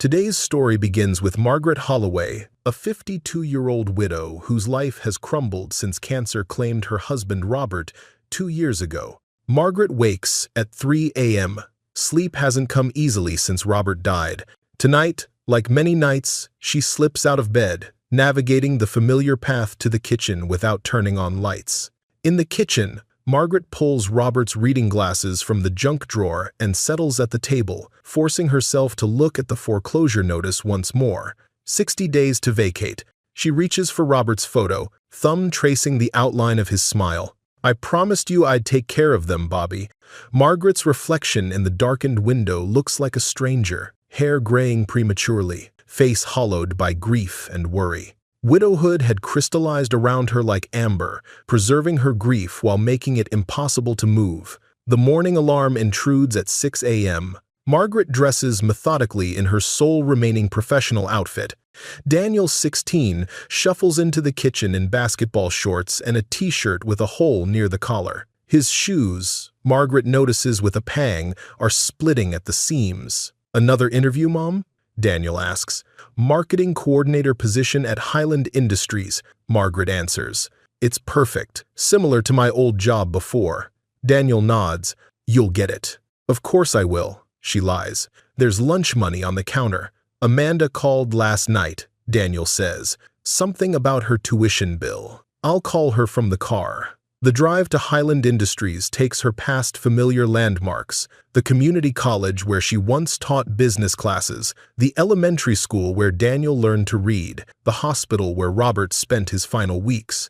Today's story begins with Margaret Holloway, a 52-year-old widow whose life has crumbled since cancer claimed her husband Robert 2 years ago. Margaret wakes at 3 a.m. Sleep hasn't come easily since Robert died. Tonight, like many nights, she slips out of bed, navigating the familiar path to the kitchen without turning on lights. In the kitchen, Margaret pulls Robert's reading glasses from the junk drawer and settles at the table, forcing herself to look at the foreclosure notice once more. 60 days to vacate. She reaches for Robert's photo, thumb tracing the outline of his smile. "I promised you I'd take care of them, Bobby." Margaret's reflection in the darkened window looks like a stranger, hair graying prematurely, face hollowed by grief and worry. Widowhood had crystallized around her like amber, preserving her grief while making it impossible to move. The morning alarm intrudes at 6 a.m. Margaret dresses methodically in her sole remaining professional outfit. Daniel, 16, shuffles into the kitchen in basketball shorts and a t-shirt with a hole near the collar. His shoes, Margaret notices with a pang, are splitting at the seams. "Another interview, Mom?" Daniel asks. "Marketing coordinator position at Highland Industries," Margaret answers. "It's perfect, similar to my old job before." Daniel nods. "You'll get it." "Of course I will," she lies. "There's lunch money on the counter." "Amanda called last night," Daniel says. "Something about her tuition bill." "I'll call her from the car." The drive to Highland Industries takes her past familiar landmarks: the community college where she once taught business classes, the elementary school where Daniel learned to read, the hospital where Robert spent his final weeks.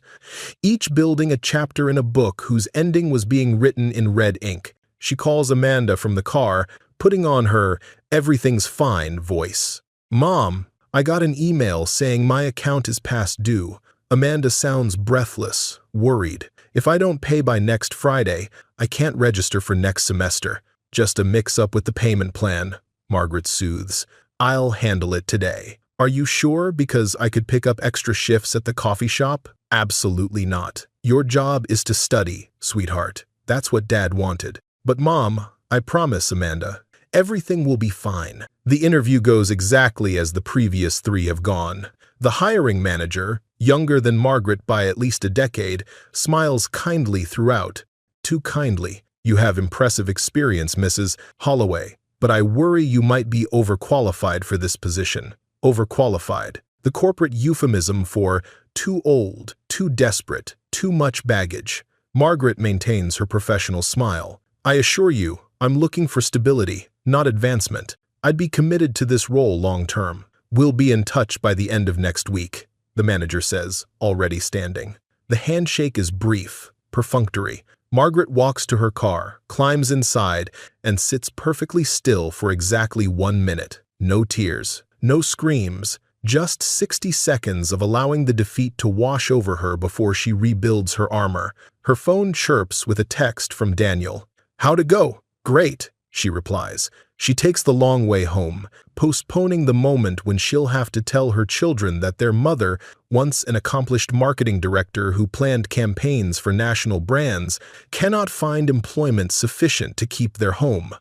Each building a chapter in a book whose ending was being written in red ink. She calls Amanda from the car, putting on her "everything's fine" voice. "Mom, I got an email saying my account is past due." Amanda sounds breathless, worried. "If I don't pay by next Friday, I can't register for next semester." "Just a mix-up with the payment plan," Margaret soothes. "I'll handle it today." "Are you sure? Because I could pick up extra shifts at the coffee shop?" "Absolutely not. Your job is to study, sweetheart. That's what Dad wanted." "But Mom, I promise, Amanda. Everything will be fine." The interview goes exactly as the previous 3 have gone. The hiring manager, younger than Margaret by at least a decade, smiles kindly throughout. Too kindly. "You have impressive experience, Mrs. Holloway, but I worry you might be overqualified for this position." Overqualified. The corporate euphemism for too old, too desperate, too much baggage. Margaret maintains her professional smile. "I assure you, I'm looking for stability, not advancement. I'd be committed to this role long-term." "We'll be in touch by the end of next week," the manager says, already standing. The handshake is brief, perfunctory. Margaret walks to her car, climbs inside, and sits perfectly still for exactly 1 minute. No tears, no screams, just 60 seconds of allowing the defeat to wash over her before she rebuilds her armor. Her phone chirps with a text from Daniel. "How'd it go?" "Great," she replies. She takes the long way home, postponing the moment when she'll have to tell her children that their mother, once an accomplished marketing director who planned campaigns for national brands, cannot find employment sufficient to keep their home.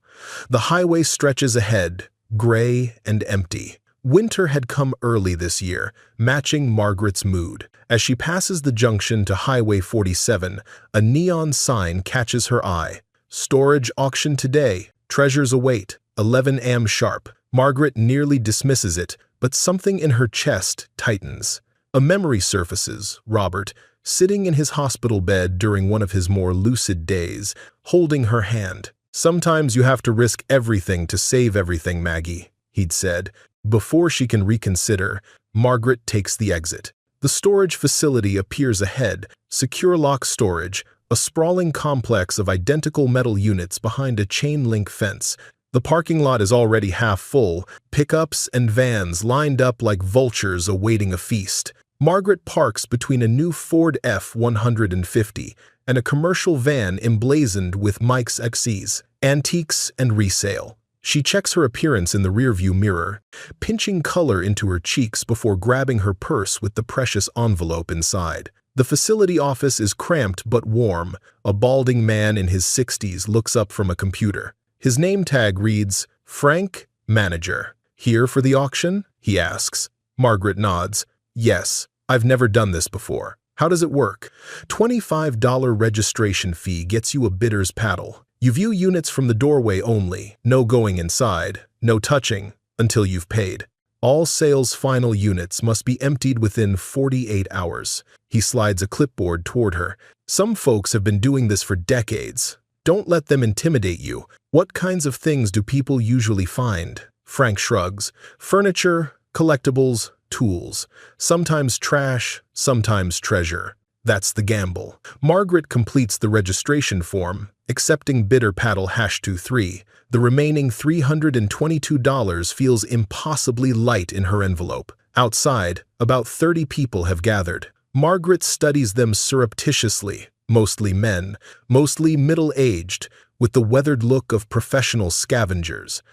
The highway stretches ahead, gray and empty. Winter had come early this year, matching Margaret's mood. As she passes the junction to Highway 47, a neon sign catches her eye. "Storage auction today. Treasures await. 11 a.m. sharp." Margaret nearly dismisses it, but something in her chest tightens. A memory surfaces: Robert, sitting in his hospital bed during one of his more lucid days, holding her hand. "Sometimes you have to risk everything to save everything, Maggie," he'd said. Before she can reconsider, Margaret takes the exit. The storage facility appears ahead, Secure Lock Storage, a sprawling complex of identical metal units behind a chain-link fence. The parking lot is already half full, pickups and vans lined up like vultures awaiting a feast. Margaret parks between a new Ford F-150 and a commercial van emblazoned with Mike's X's, antiques and resale. She checks her appearance in the rearview mirror, pinching color into her cheeks before grabbing her purse with the precious envelope inside. The facility office is cramped but warm. A balding man in his 60s looks up from a computer. His name tag reads, "Frank, Manager." Here for the auction? He asks. Margaret nods. Yes, I've never done this before. How does it work? $25 registration fee gets you a bidder's paddle. You view units from the doorway only, no going inside, no touching, until you've paid. All sales final units must be emptied within 48 hours. He slides a clipboard toward her. Some folks have been doing this for decades. Don't let them intimidate you. What kinds of things do people usually find? Frank shrugs. Furniture, collectibles, tools. Sometimes trash, sometimes treasure. That's the gamble. Margaret completes the registration form, accepting bidder paddle #23. The remaining $322 feels impossibly light in her envelope. Outside, about 30 people have gathered. Margaret studies them surreptitiously, mostly men, mostly middle-aged, with the weathered look of professional scavengers.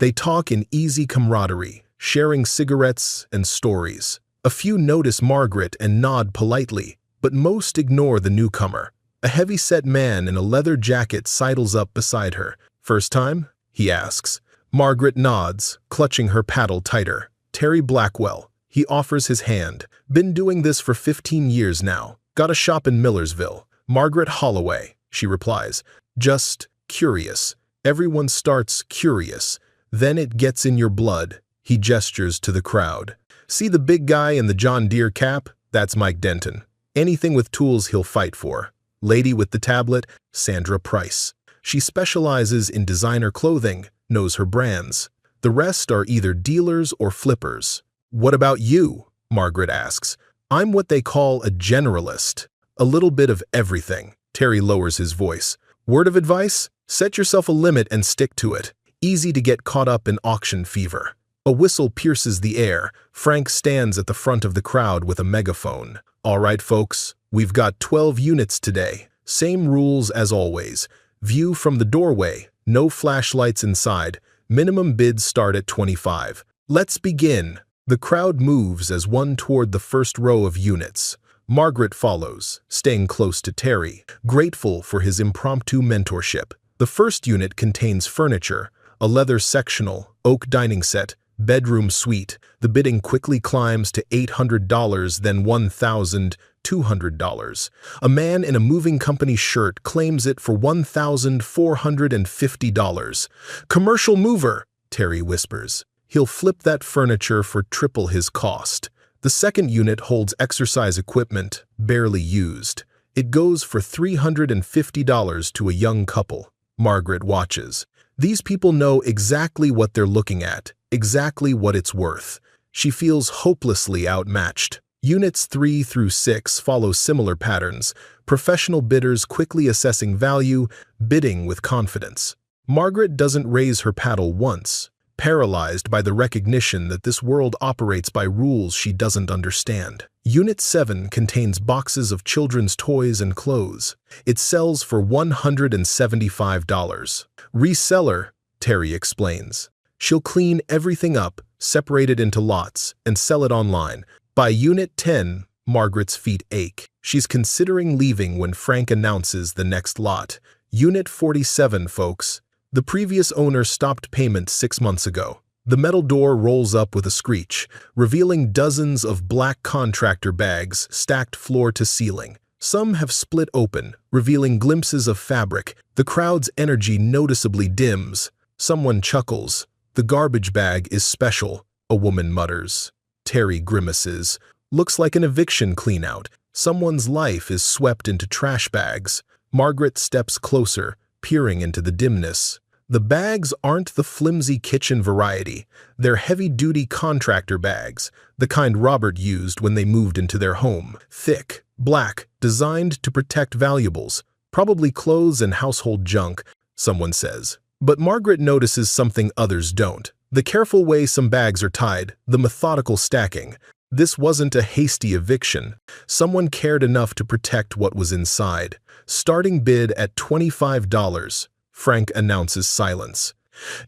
They talk in easy camaraderie, sharing cigarettes and stories. A few notice Margaret and nod politely, but most ignore the newcomer. A heavy-set man in a leather jacket sidles up beside her. First time? He asks. Margaret nods, clutching her paddle tighter. Terry Blackwell. He offers his hand. Been doing this for 15 years now. Got a shop in Millersville. Margaret Holloway, she replies. Just curious. Everyone starts curious. Then it gets in your blood. He gestures to the crowd. See the big guy in the John Deere cap? That's Mike Denton. Anything with tools he'll fight for. Lady with the tablet, Sandra Price. She specializes in designer clothing, knows her brands. The rest are either dealers or flippers. What about you? Margaret asks. I'm what they call a generalist. A little bit of everything. Terry lowers his voice. Word of advice? Set yourself a limit and stick to it. Easy to get caught up in auction fever. A whistle pierces the air. Frank stands at the front of the crowd with a megaphone. All right, folks, we've got 12 units today. Same rules as always. View from the doorway. No flashlights inside. Minimum bids start at 25. Let's begin. The crowd moves as one toward the first row of units. Margaret follows, staying close to Terry, grateful for his impromptu mentorship. The first unit contains furniture, a leather sectional, oak dining set, bedroom suite. The bidding quickly climbs to $800, then $1,200. A man in a moving company shirt claims it for $1,450. Commercial mover, Terry whispers. He'll flip that furniture for triple his cost. The second unit holds exercise equipment, barely used. It goes for $350 to a young couple. Margaret watches. These people know exactly what they're looking at, exactly what it's worth. She feels hopelessly outmatched. Units 3 through 6 follow similar patterns, professional bidders quickly assessing value, bidding with confidence. Margaret doesn't raise her paddle once, paralyzed by the recognition that this world operates by rules she doesn't understand. Unit 7 contains boxes of children's toys and clothes. It sells for $175. Reseller, Terry explains. She'll clean everything up, separate it into lots, and sell it online. By Unit 10, Margaret's feet ache. She's considering leaving when Frank announces the next lot. Unit 47, folks. The previous owner stopped payment 6 months ago. The metal door rolls up with a screech, revealing dozens of black contractor bags stacked floor to ceiling. Some have split open, revealing glimpses of fabric. The crowd's energy noticeably dims. Someone chuckles. The garbage bag is special, a woman mutters. Terry grimaces. Looks like an eviction cleanout. Someone's life is swept into trash bags. Margaret steps closer, peering into the dimness. The bags aren't the flimsy kitchen variety. They're heavy-duty contractor bags, the kind Robert used when they moved into their home. Thick, black, designed to protect valuables, probably clothes and household junk, someone says. But Margaret notices something others don't. The careful way some bags are tied, the methodical stacking. This wasn't a hasty eviction. Someone cared enough to protect what was inside. Starting bid at $25. Frank announces silence.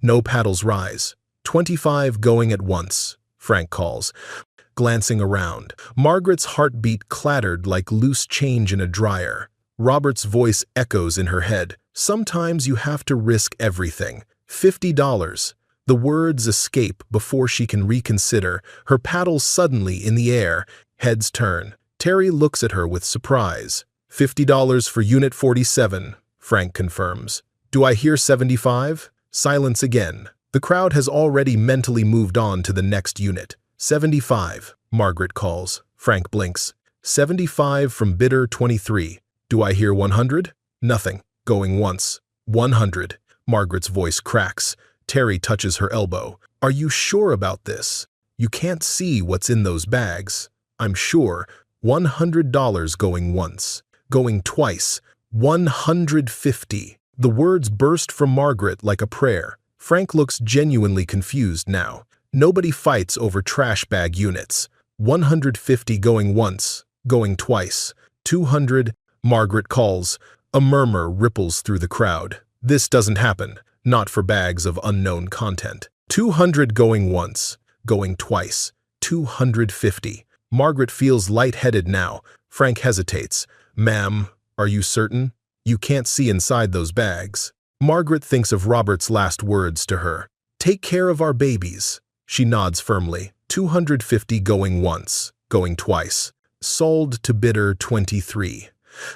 No paddles rise. 25 going at once, Frank calls. Glancing around, Margaret's heartbeat clattered like loose change in a dryer. Robert's voice echoes in her head. Sometimes you have to risk everything. $50. The words escape before she can reconsider, her paddles suddenly in the air. Heads turn. Terry looks at her with surprise. $50 for Unit 47, Frank confirms. Do I hear 75? Silence again. The crowd has already mentally moved on to the next unit. 75, Margaret calls. Frank blinks. 75 from bidder 23. Do I hear 100? Nothing. Going once. 100. Margaret's voice cracks. Terry touches her elbow. Are you sure about this? You can't see what's in those bags. I'm sure. $100 going once. Going twice. 150. The words burst from Margaret like a prayer. Frank looks genuinely confused now. Nobody fights over trash bag units. 150 going once. Going twice. 200. Margaret calls. A murmur ripples through the crowd. This doesn't happen. Not for bags of unknown content. 200 going once. Going twice. 250. Margaret feels lightheaded now. Frank hesitates. Ma'am, are you certain? You can't see inside those bags. Margaret thinks of Robert's last words to her. Take care of our babies. She nods firmly. 250 going once. Going twice. Sold to bidder 23.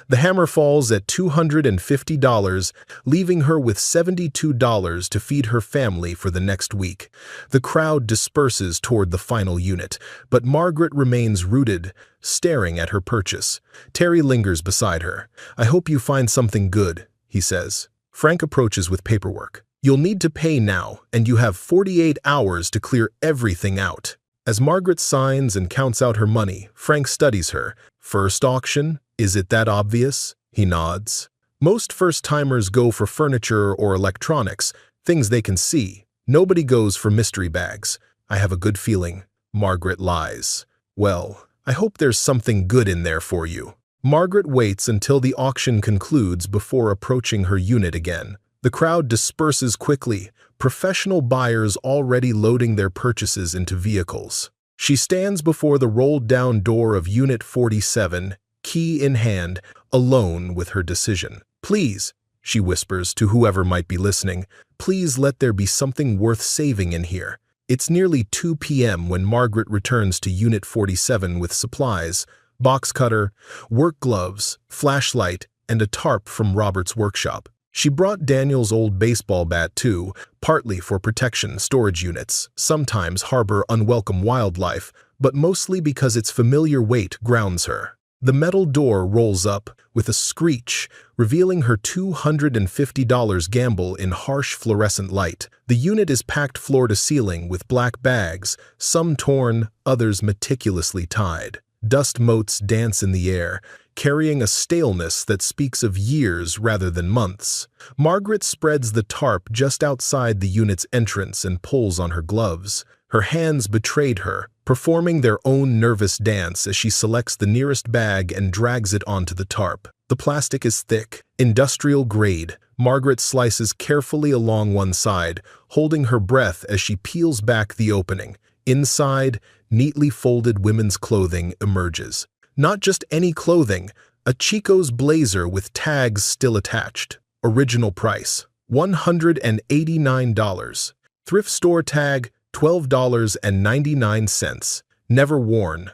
The hammer falls at $250, leaving her with $72 to feed her family for the next week. The crowd disperses toward the final unit, but Margaret remains rooted, staring at her purchase. Terry lingers beside her. I hope you find something good, he says. Frank approaches with paperwork. You'll need to pay now, and you have 48 hours to clear everything out. As Margaret signs and counts out her money, Frank studies her. First auction? Is it that obvious? He nods. Most first-timers go for furniture or electronics, things they can see. Nobody goes for mystery bags. I have a good feeling. Margaret lies. Well, I hope there's something good in there for you. Margaret waits until the auction concludes before approaching her unit again. The crowd disperses quickly, professional buyers already loading their purchases into vehicles. She stands before the rolled-down door of Unit 47, key in hand, alone with her decision. Please, she whispers to whoever might be listening, please let there be something worth saving in here. It's nearly 2 p.m. when Margaret returns to Unit 47 with supplies, box cutter, work gloves, flashlight, and a tarp from Robert's workshop. She brought Daniel's old baseball bat too, partly for protection. Storage units sometimes harbor unwelcome wildlife, but mostly because its familiar weight grounds her. The metal door rolls up with a screech, revealing her $250 gamble in harsh fluorescent light. The unit is packed floor to ceiling with black bags, some torn, others meticulously tied. Dust motes dance in the air, carrying a staleness that speaks of years rather than months. Margaret spreads the tarp just outside the unit's entrance and pulls on her gloves. Her hands betrayed her, performing their own nervous dance as she selects the nearest bag and drags it onto the tarp. The plastic is thick, industrial grade. Margaret slices carefully along one side, holding her breath as she peels back the opening. Inside, neatly folded women's clothing emerges. Not just any clothing, a Chico's blazer with tags still attached. Original price, $189. Thrift store tag, $12.99. Never worn.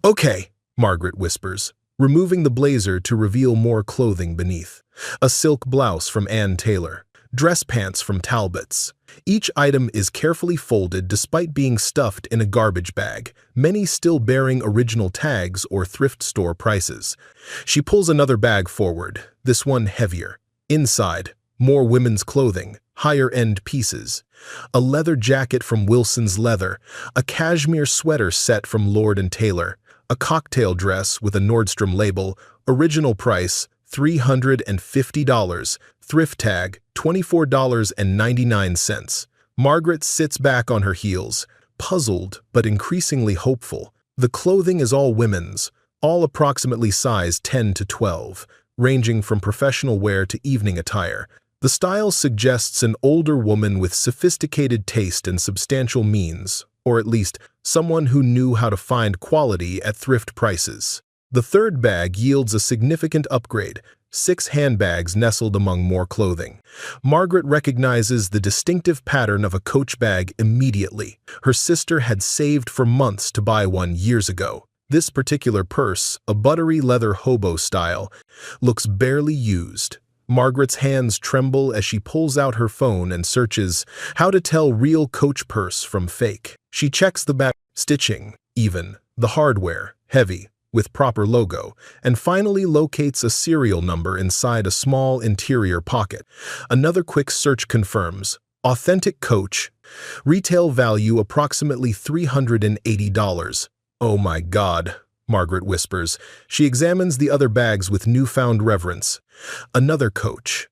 Okay, Margaret whispers, removing the blazer to reveal more clothing beneath. A silk blouse from Ann Taylor. Dress pants from Talbot's. Each item is carefully folded despite being stuffed in a garbage bag, many still bearing original tags or thrift store prices. She pulls another bag forward, this one heavier. Inside, more women's clothing, higher-end pieces. A leather jacket from Wilson's Leather, a cashmere sweater set from Lord & Taylor, a cocktail dress with a Nordstrom label, original price, $350, thrift tag, $24.99. Margaret sits back on her heels, puzzled but increasingly hopeful. The clothing is all women's, all approximately size 10 to 12, ranging from professional wear to evening attire. The style suggests an older woman with sophisticated taste and substantial means, or at least someone who knew how to find quality at thrift prices. The third bag yields a significant upgrade, 6 handbags nestled among more clothing. Margaret recognizes the distinctive pattern of a Coach bag immediately. Her sister had saved for months to buy one years ago. This particular purse, a buttery leather hobo style, looks barely used. Margaret's hands tremble as she pulls out her phone and searches how to tell real Coach purse from fake. She checks the back, stitching, even, the hardware, heavy, with proper logo, and finally locates a serial number inside a small interior pocket. Another quick search confirms, authentic Coach, retail value approximately $380. Oh my God, Margaret whispers. She examines the other bags with newfound reverence. Another Coach.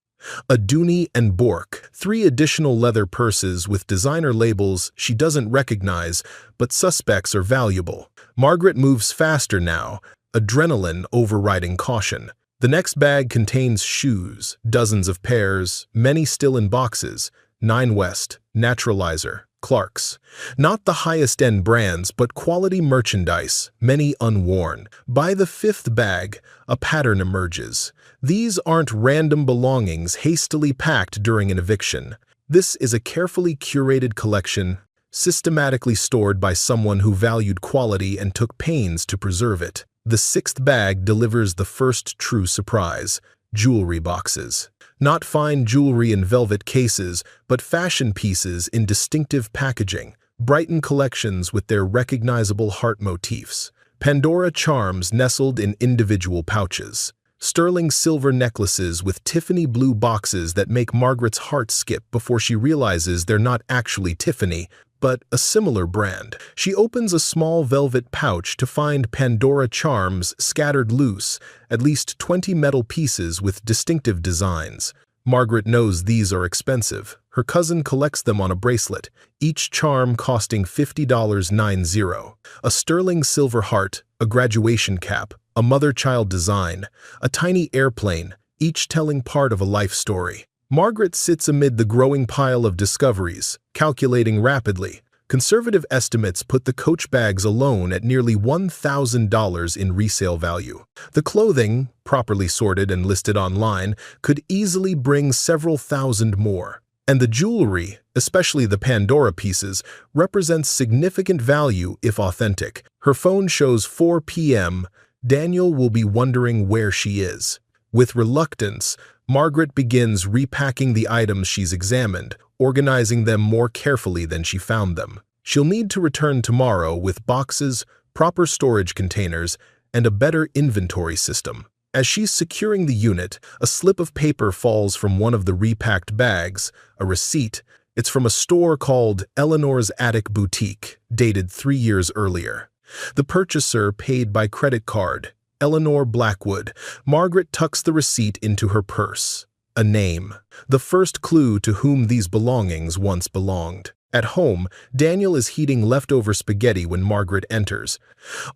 A Dooney and Bourke, 3 additional leather purses with designer labels she doesn't recognize, but suspects are valuable. Margaret moves faster now, adrenaline overriding caution. The next bag contains shoes, dozens of pairs, many still in boxes. Nine West, Naturalizer, Clark's. Not the highest-end brands, but quality merchandise, many unworn. By the 5th bag, a pattern emerges. These aren't random belongings hastily packed during an eviction. This is a carefully curated collection, systematically stored by someone who valued quality and took pains to preserve it. The 6th bag delivers the first true surprise: jewelry boxes. Not fine jewelry in velvet cases, but fashion pieces in distinctive packaging, Brighton collections with their recognizable heart motifs, Pandora charms nestled in individual pouches, sterling silver necklaces with Tiffany blue boxes that make Margaret's heart skip before she realizes they're not actually Tiffany, but a similar brand. She opens a small velvet pouch to find Pandora charms scattered loose, at least 20 metal pieces with distinctive designs. Margaret knows these are expensive. Her cousin collects them on a bracelet, each charm costing $50.90. A sterling silver heart, a graduation cap, a mother-child design, a tiny airplane, each telling part of a life story. Margaret sits amid the growing pile of discoveries, calculating rapidly. Conservative estimates put the Coach bags alone at nearly $1,000 in resale value. The clothing, properly sorted and listed online, could easily bring several thousand more. And the jewelry, especially the Pandora pieces, represents significant value if authentic. Her phone shows 4 p.m. Daniel will be wondering where she is. With reluctance, Margaret begins repacking the items she's examined, organizing them more carefully than she found them. She'll need to return tomorrow with boxes, proper storage containers, and a better inventory system. As she's securing the unit, a slip of paper falls from one of the repacked bags, a receipt. It's from a store called Eleanor's Attic Boutique, dated 3 years earlier. The purchaser paid by credit card, Eleanor Blackwood. Margaret tucks the receipt into her purse. A name. The first clue to whom these belongings once belonged. At home, Daniel is heating leftover spaghetti when Margaret enters.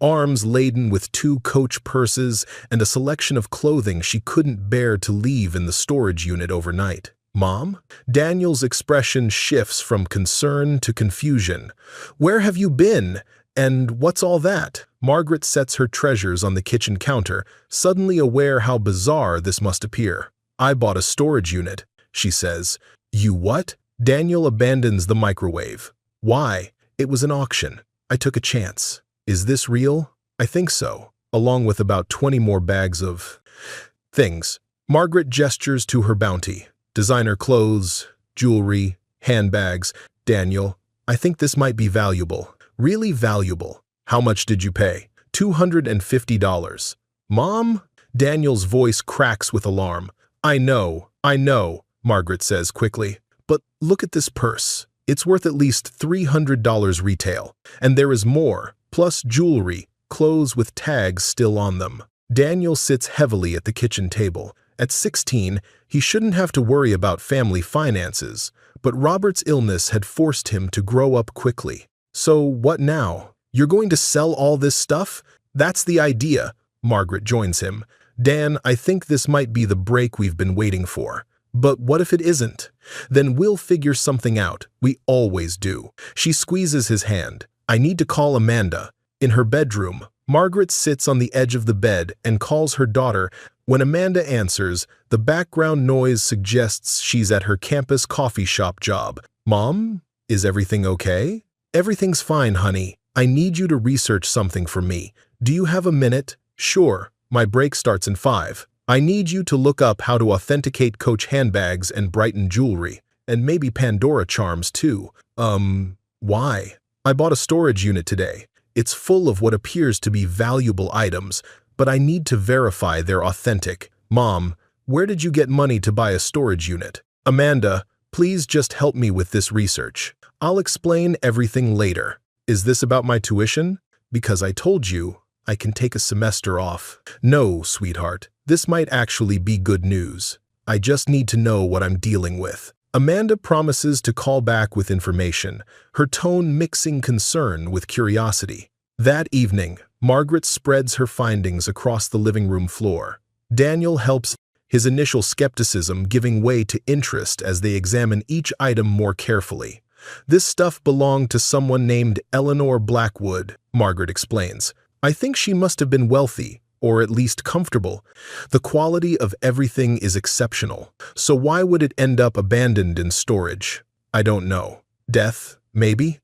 Arms laden with 2 Coach purses and a selection of clothing she couldn't bear to leave in the storage unit overnight. Mom? Daniel's expression shifts from concern to confusion. Where have you been? And what's all that? Margaret sets her treasures on the kitchen counter, suddenly aware how bizarre this must appear. I bought a storage unit, she says. You what? Daniel abandons the microwave. Why? It was an auction. I took a chance. Is this real? I think so, along with about 20 more bags of things. Margaret gestures to her bounty. Designer clothes, jewelry, handbags. Daniel, I think this might be valuable. Really valuable. How much did you pay? $250. Mom? Daniel's voice cracks with alarm. I know, Margaret says quickly. But look at this purse. It's worth at least $300 retail. And there is more, plus jewelry, clothes with tags still on them. Daniel sits heavily at the kitchen table. At 16, he shouldn't have to worry about family finances, but Robert's illness had forced him to grow up quickly. So what now? You're going to sell all this stuff? That's the idea. Margaret joins him. Dan, I think this might be the break we've been waiting for. But what if it isn't? Then we'll figure something out. We always do. She squeezes his hand. I need to call Amanda. In her bedroom, Margaret sits on the edge of the bed and calls her daughter. When Amanda answers, the background noise suggests she's at her campus coffee shop job. "Mom, is everything okay?" "Everything's fine, honey. I need you to research something for me. Do you have a minute?" "Sure. My break starts in 5. I need you to look up how to authenticate Coach handbags and Brighton jewelry, and maybe Pandora charms too." Why?" "I bought a storage unit today. It's full of what appears to be valuable items, but I need to verify they're authentic." "Mom, where did you get money to buy a storage unit?" "Amanda, please just help me with this research. I'll explain everything later." "Is this about my tuition? Because I told you I can take a semester off." "No, sweetheart. This might actually be good news. I just need to know what I'm dealing with." Amanda promises to call back with information, her tone mixing concern with curiosity. That evening, Margaret spreads her findings across the living room floor. Daniel helps, his initial skepticism giving way to interest as they examine each item more carefully. "This stuff belonged to someone named Eleanor Blackwood," Margaret explains. "I think she must have been wealthy, or at least comfortable. The quality of everything is exceptional. So why would it end up abandoned in storage? I don't know. Death, maybe?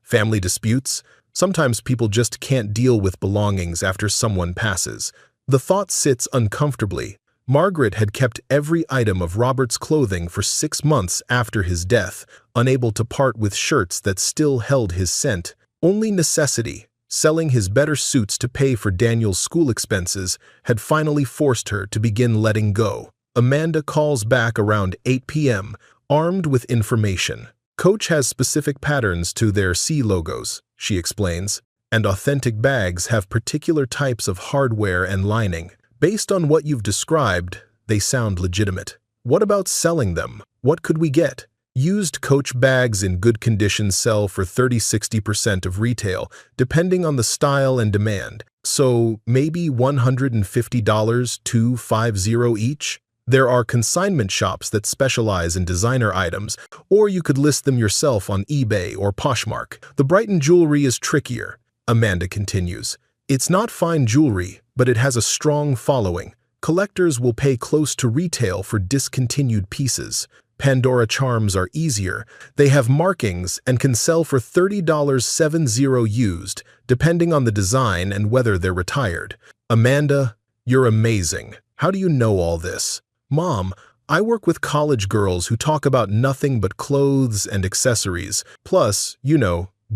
Family disputes? Sometimes people just can't deal with belongings after someone passes." The thought sits uncomfortably. Margaret had kept every item of Robert's clothing for 6 months after his death, unable to part with shirts that still held his scent. Only necessity, selling his better suits to pay for Daniel's school expenses, had finally forced her to begin letting go. Amanda calls back around 8 p.m., armed with information. "Coach has specific patterns to their C logos," she explains, "and authentic bags have particular types of hardware and lining. Based on what you've described, they sound legitimate. What about selling them? What could we get?" Used Coach bags in good condition sell for 30–60% of retail, depending on the style and demand. So maybe $150 to $250 each? There are consignment shops that specialize in designer items, or you could list them yourself on eBay or Poshmark. "The Brighton jewelry is trickier," Amanda continues. "It's not fine jewelry, but it has a strong following. Collectors will pay close to retail for discontinued pieces. Pandora charms are easier. They have markings and can sell for $30.70 used, depending on the design and whether they're retired." "Amanda, you're amazing. How do you know all this?" "Mom, I work with college girls who talk about nothing but clothes and accessories. Plus,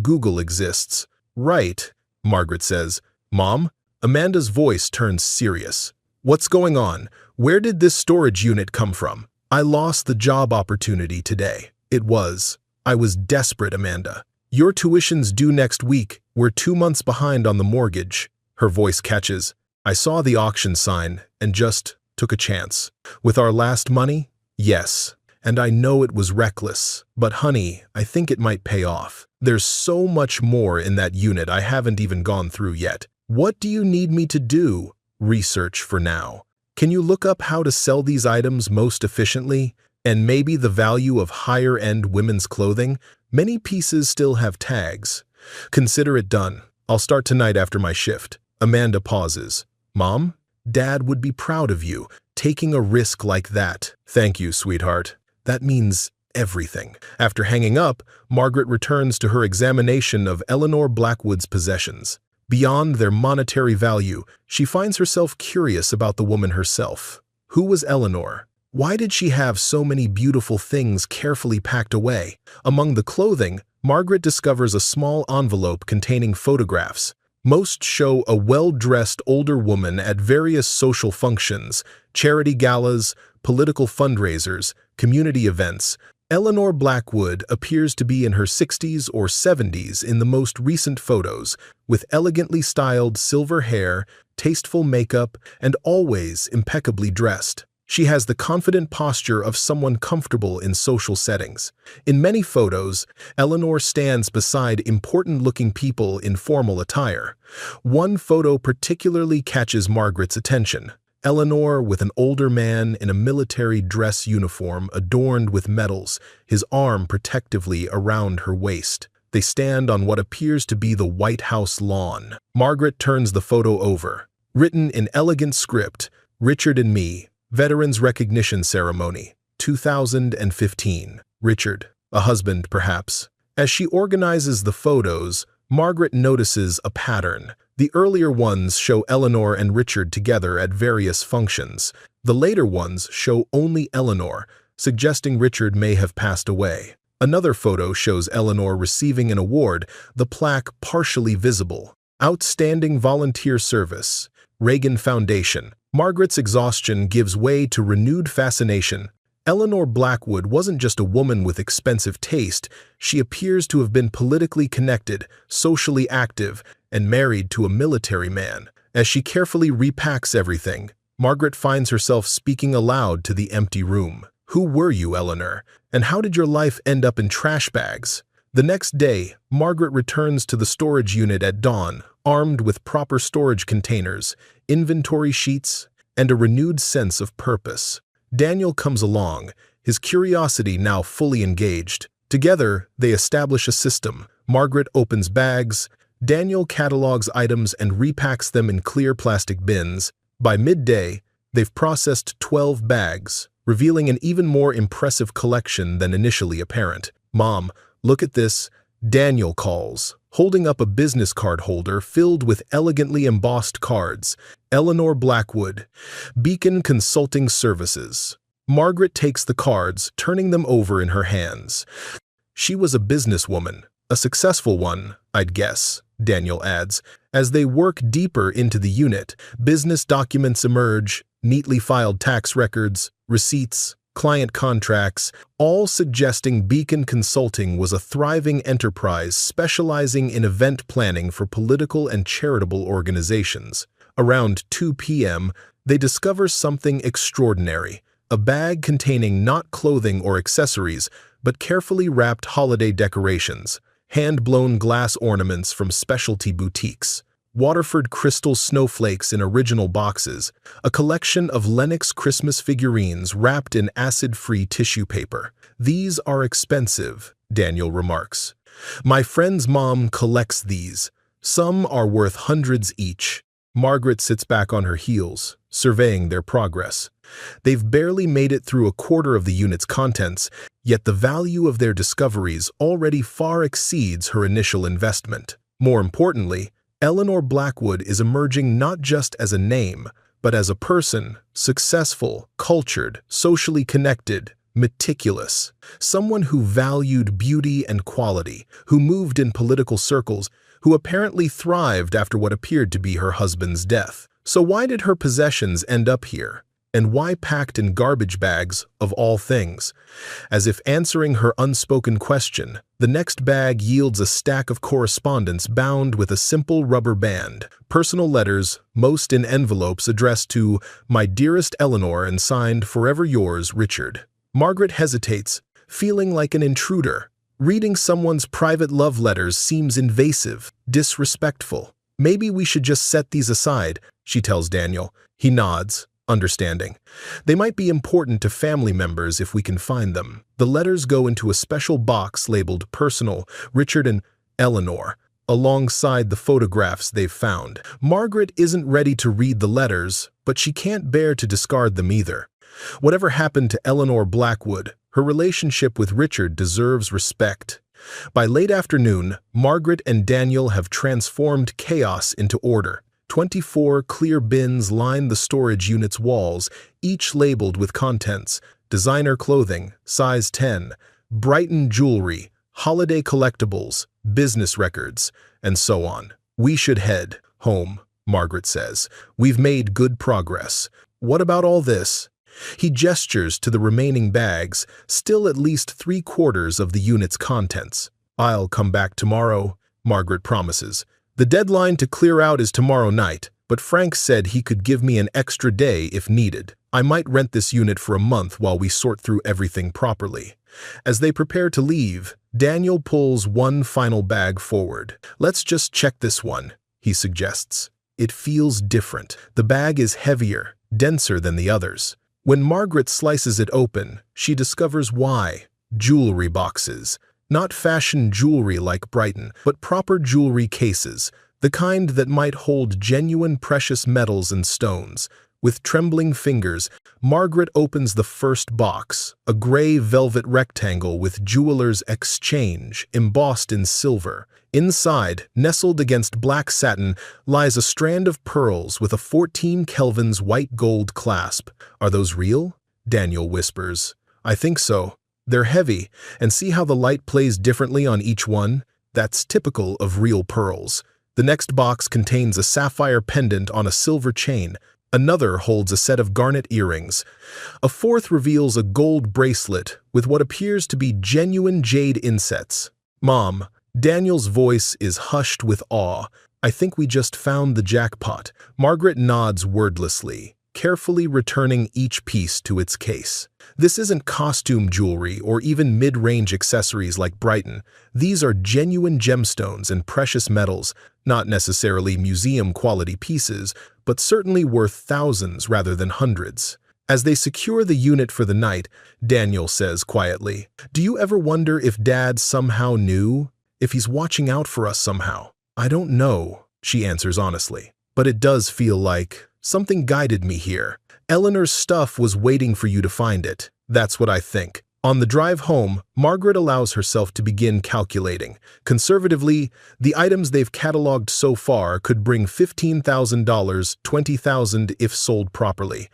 Google exists." "Right," Margaret says. "Mom?" Amanda's voice turns serious. "What's going on? Where did this storage unit come from?" "I lost the job opportunity today. I was desperate, Amanda. Your tuition's due next week. We're 2 months behind on the mortgage." Her voice catches. "I saw the auction sign and just took a chance." "With our last money?" "Yes. And I know it was reckless. But honey, I think it might pay off. There's so much more in that unit I haven't even gone through yet." "What do you need me to do?" "Research for now. Can you look up how to sell these items most efficiently? And maybe the value of higher-end women's clothing? Many pieces still have tags." "Consider it done. I'll start tonight after my shift." Amanda pauses. "Mom, Dad would be proud of you, taking a risk like that." "Thank you, sweetheart. That means everything." After hanging up, Margaret returns to her examination of Eleanor Blackwood's possessions. Beyond their monetary value, she finds herself curious about the woman herself. Who was Eleanor? Why did she have so many beautiful things carefully packed away? Among the clothing, Margaret discovers a small envelope containing photographs. Most show a well-dressed older woman at various social functions, charity galas, political fundraisers, community events. Eleanor Blackwood appears to be in her 60s or 70s in the most recent photos, with elegantly styled silver hair, tasteful makeup, and always impeccably dressed. She has the confident posture of someone comfortable in social settings. In many photos, Eleanor stands beside important-looking people in formal attire. One photo particularly catches Margaret's attention. Eleanor with an older man in a military dress uniform adorned with medals, his arm protectively around her waist. They stand on what appears to be the White House lawn. Margaret turns the photo over. Written in elegant script, Richard and Me, Veterans Recognition Ceremony, 2015. Richard, a husband perhaps. As she organizes the photos, Margaret notices a pattern. The earlier ones show Eleanor and Richard together at various functions. The later ones show only Eleanor, suggesting Richard may have passed away. Another photo shows Eleanor receiving an award, the plaque partially visible. Outstanding Volunteer Service, Reagan Foundation. Margaret's exhaustion gives way to renewed fascination. Eleanor Blackwood wasn't just a woman with expensive taste. She appears to have been politically connected, socially active, and married to a military man. As she carefully repacks everything, Margaret finds herself speaking aloud to the empty room. Who were you, Eleanor? And how did your life end up in trash bags? The next day, Margaret returns to the storage unit at dawn, armed with proper storage containers, inventory sheets, and a renewed sense of purpose. Daniel comes along, his curiosity now fully engaged. Together, they establish a system. Margaret opens bags, Daniel catalogs items and repacks them in clear plastic bins. By midday, they've processed 12 bags, revealing an even more impressive collection than initially apparent. "Mom, look at this," Daniel calls, holding up a business card holder filled with elegantly embossed cards. Eleanor Blackwood, Beacon Consulting Services. Margaret takes the cards, turning them over in her hands. "She was a businesswoman, a successful one, I'd guess," Daniel adds. As they work deeper into the unit, business documents emerge, neatly filed tax records, receipts, client contracts, all suggesting Beacon Consulting was a thriving enterprise specializing in event planning for political and charitable organizations. Around 2 p.m., they discover something extraordinary, a bag containing not clothing or accessories, but carefully wrapped holiday decorations, hand-blown glass ornaments from specialty boutiques, Waterford crystal snowflakes in original boxes, a collection of Lennox Christmas figurines wrapped in acid-free tissue paper. "These are expensive," Daniel remarks. "My friend's mom collects these. Some are worth hundreds each." Margaret sits back on her heels, surveying their progress. They've barely made it through a quarter of the unit's contents, yet the value of their discoveries already far exceeds her initial investment. More importantly, Eleanor Blackwood is emerging not just as a name, but as a person, successful, cultured, socially connected, meticulous. Someone who valued beauty and quality, who moved in political circles, who apparently thrived after what appeared to be her husband's death. So why did her possessions end up here? And why packed in garbage bags, of all things? As if answering her unspoken question, the next bag yields a stack of correspondence bound with a simple rubber band. Personal letters, most in envelopes addressed to "My dearest Eleanor" and signed "Forever yours, Richard." Margaret hesitates, feeling like an intruder. Reading someone's private love letters seems invasive, disrespectful. "Maybe we should just set these aside," she tells Daniel. He nods, understanding. "They might be important to family members if we can find them." The letters go into a special box labeled "Personal, Richard and Eleanor," alongside the photographs they've found. Margaret isn't ready to read the letters, but she can't bear to discard them either. Whatever happened to Eleanor Blackwood, her relationship with Richard deserves respect. By late afternoon, Margaret and Daniel have transformed chaos into order. 24 clear bins line the storage unit's walls, each labeled with contents: designer clothing, size 10, Brighton jewelry, holiday collectibles, business records, and so on. "We should head home," Margaret says. "We've made good progress." "What about all this?" He gestures to the remaining bags, still at least 3/4 of the unit's contents. "I'll come back tomorrow," Margaret promises. "The deadline to clear out is tomorrow night, but Frank said he could give me an extra day if needed. I might rent this unit for a month while we sort through everything properly." As they prepare to leave, Daniel pulls one final bag forward. "Let's just check this one," he suggests. It feels different. The bag is heavier, denser than the others. When Margaret slices it open, she discovers why. Jewelry boxes. Not fashion jewelry like Brighton, but proper jewelry cases, the kind that might hold genuine precious metals and stones. With trembling fingers, Margaret opens the first box, a gray velvet rectangle with Jeweler's Exchange embossed in silver. Inside, nestled against black satin, lies a strand of pearls with a 14 kelvins white gold clasp. "Are those real?" Daniel whispers. "I think so. They're heavy, and see how the light plays differently on each one? That's typical of real pearls." The next box contains a sapphire pendant on a silver chain. Another holds a set of garnet earrings. A fourth reveals a gold bracelet with what appears to be genuine jade insets. "Mom," Daniel's voice is hushed with awe. "I think we just found the jackpot." Margaret nods wordlessly, carefully returning each piece to its case. This isn't costume jewelry or even mid-range accessories like Brighton. These are genuine gemstones and precious metals, not necessarily museum-quality pieces, but certainly worth thousands rather than hundreds. As they secure the unit for the night, Daniel says quietly, "Do you ever wonder if Dad somehow knew? If he's watching out for us somehow?" "I don't know," she answers honestly. "But it does feel like something guided me here. Eleanor's stuff was waiting for you to find it. That's what I think." On the drive home, Margaret allows herself to begin calculating. Conservatively, the items they've cataloged so far could bring $15,000, $20,000 if sold properly.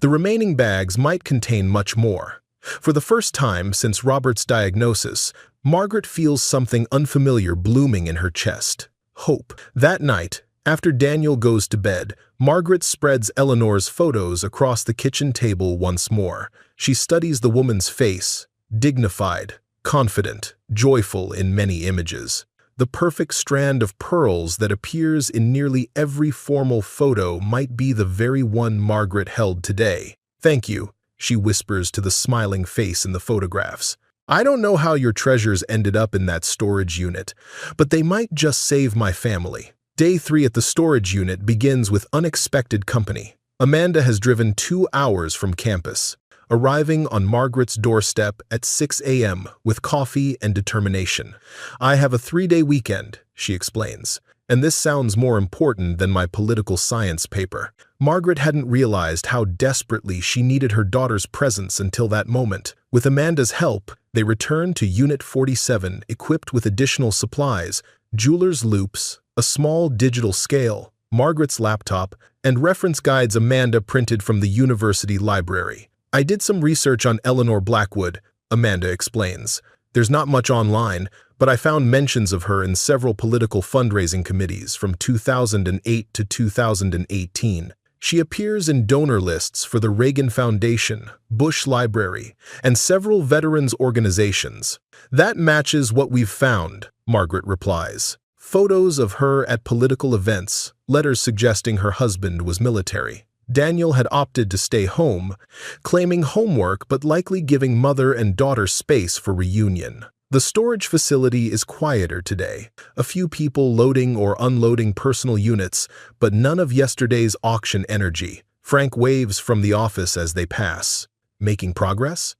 The remaining bags might contain much more. For the first time since Robert's diagnosis, Margaret feels something unfamiliar blooming in her chest. Hope. That night, after Daniel goes to bed, Margaret spreads Eleanor's photos across the kitchen table once more. She studies the woman's face, dignified, confident, joyful in many images. The perfect strand of pearls that appears in nearly every formal photo might be the very one Margaret held today. "Thank you," she whispers to the smiling face in the photographs. "I don't know how your treasures ended up in that storage unit, but they might just save my family." Day 3 at the storage unit begins with unexpected company. Amanda has driven 2 hours from campus, arriving on Margaret's doorstep at 6 a.m. with coffee and determination. "I have a 3-day weekend," she explains, "and this sounds more important than my political science paper." Margaret hadn't realized how desperately she needed her daughter's presence until that moment. With Amanda's help, they returned to Unit 47 equipped with additional supplies, jeweler's loupes, a small digital scale, Margaret's laptop, and reference guides Amanda printed from the university library. "I did some research on Eleanor Blackwood," Amanda explains. "There's not much online, but I found mentions of her in several political fundraising committees from 2008 to 2018. She appears in donor lists for the Reagan Foundation, Bush Library, and several veterans organizations." "That matches what we've found," Margaret replies. Photos of her at political events, letters suggesting her husband was military. Daniel had opted to stay home, claiming homework but likely giving mother and daughter space for reunion. The storage facility is quieter today. A few people loading or unloading personal units, but none of yesterday's auction energy. Frank waves from the office as they pass. "Making progress?"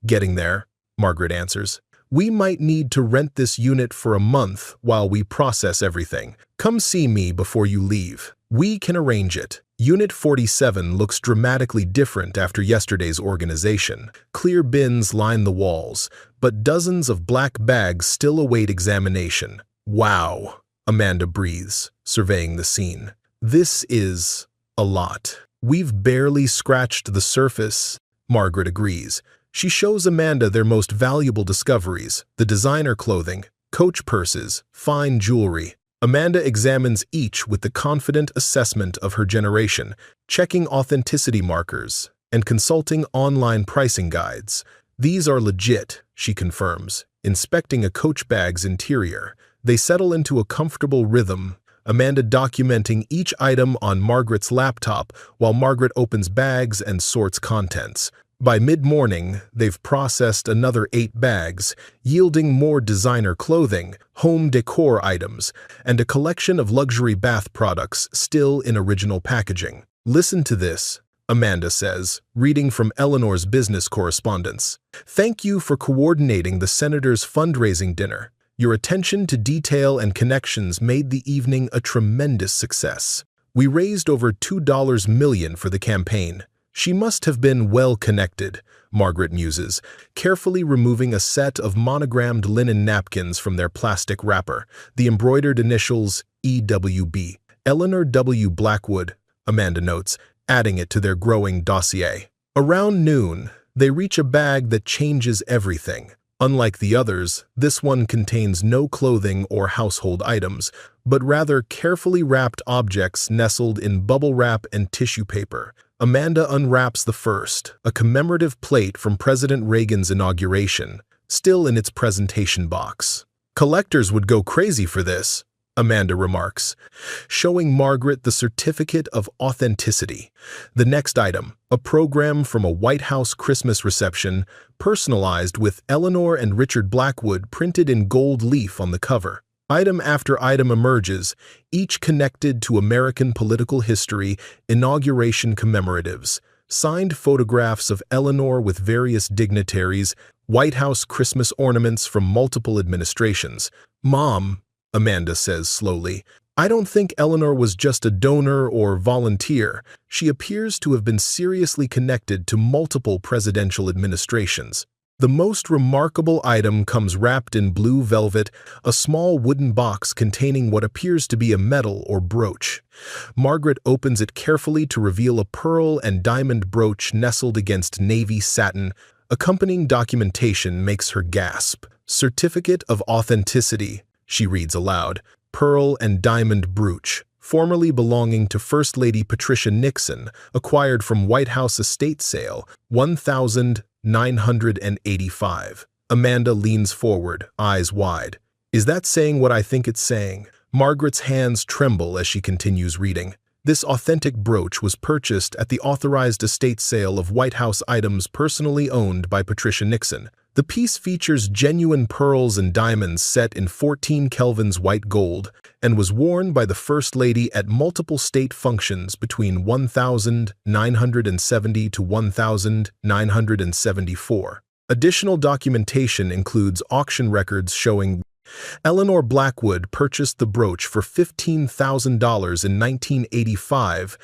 "Getting there," Margaret answers. "We might need to rent this unit for a month while we process everything. Come see me before you leave. We can arrange it." Unit 47 looks dramatically different after yesterday's organization. Clear bins line the walls, but dozens of black bags still await examination. "Wow," Amanda breathes, surveying the scene. "This is a lot." "We've barely scratched the surface," Margaret agrees. She shows Amanda their most valuable discoveries, the designer clothing, coach purses, fine jewelry. Amanda examines each with the confident assessment of her generation, checking authenticity markers and consulting online pricing guides. "These are legit," she confirms, inspecting a coach bag's interior. They settle into a comfortable rhythm, Amanda documenting each item on Margaret's laptop while Margaret opens bags and sorts contents. By mid-morning, they've processed another 8 bags, yielding more designer clothing, home decor items, and a collection of luxury bath products still in original packaging. "Listen to this," Amanda says, reading from Eleanor's business correspondence. "Thank you for coordinating the senator's fundraising dinner. Your attention to detail and connections made the evening a tremendous success. We raised over $2 million for the campaign. She must have been well connected, Margaret muses, carefully removing a set of monogrammed linen napkins from their plastic wrapper, the embroidered initials EWB. Eleanor W. Blackwood, Amanda notes, adding it to their growing dossier. Around noon, they reach a bag that changes everything. Unlike the others, this one contains no clothing or household items, but rather carefully wrapped objects nestled in bubble wrap and tissue paper. Amanda unwraps the first, a commemorative plate from President Reagan's inauguration, still in its presentation box. Collectors would go crazy for this, Amanda remarks, showing Margaret the certificate of authenticity. The next item, a program from a White House Christmas reception, personalized with Eleanor and Richard Blackwood printed in gold leaf on the cover. Item after item emerges, each connected to American political history, inauguration commemoratives, signed photographs of Eleanor with various dignitaries, White House Christmas ornaments from multiple administrations. "Mom," Amanda says slowly, "I don't think Eleanor was just a donor or volunteer. She appears to have been seriously connected to multiple presidential administrations." The most remarkable item comes wrapped in blue velvet, a small wooden box containing what appears to be a medal or brooch. Margaret opens it carefully to reveal a pearl and diamond brooch nestled against navy satin. Accompanying documentation makes her gasp. "Certificate of authenticity," she reads aloud, "pearl and diamond brooch, formerly belonging to First Lady Patricia Nixon, acquired from White House estate sale, 1985. Amanda leans forward, eyes wide. "Is that saying what I think it's saying?" Margaret's hands tremble as she continues reading. This authentic brooch was purchased at the authorized estate sale of White House items personally owned by Patricia Nixon. The piece features genuine pearls and diamonds set in 14 Kelvin's white gold and was worn by the First Lady at multiple state functions between 1970 to 1974. Additional documentation includes auction records showing Eleanor Blackwood purchased the brooch for $15,000 in 1985,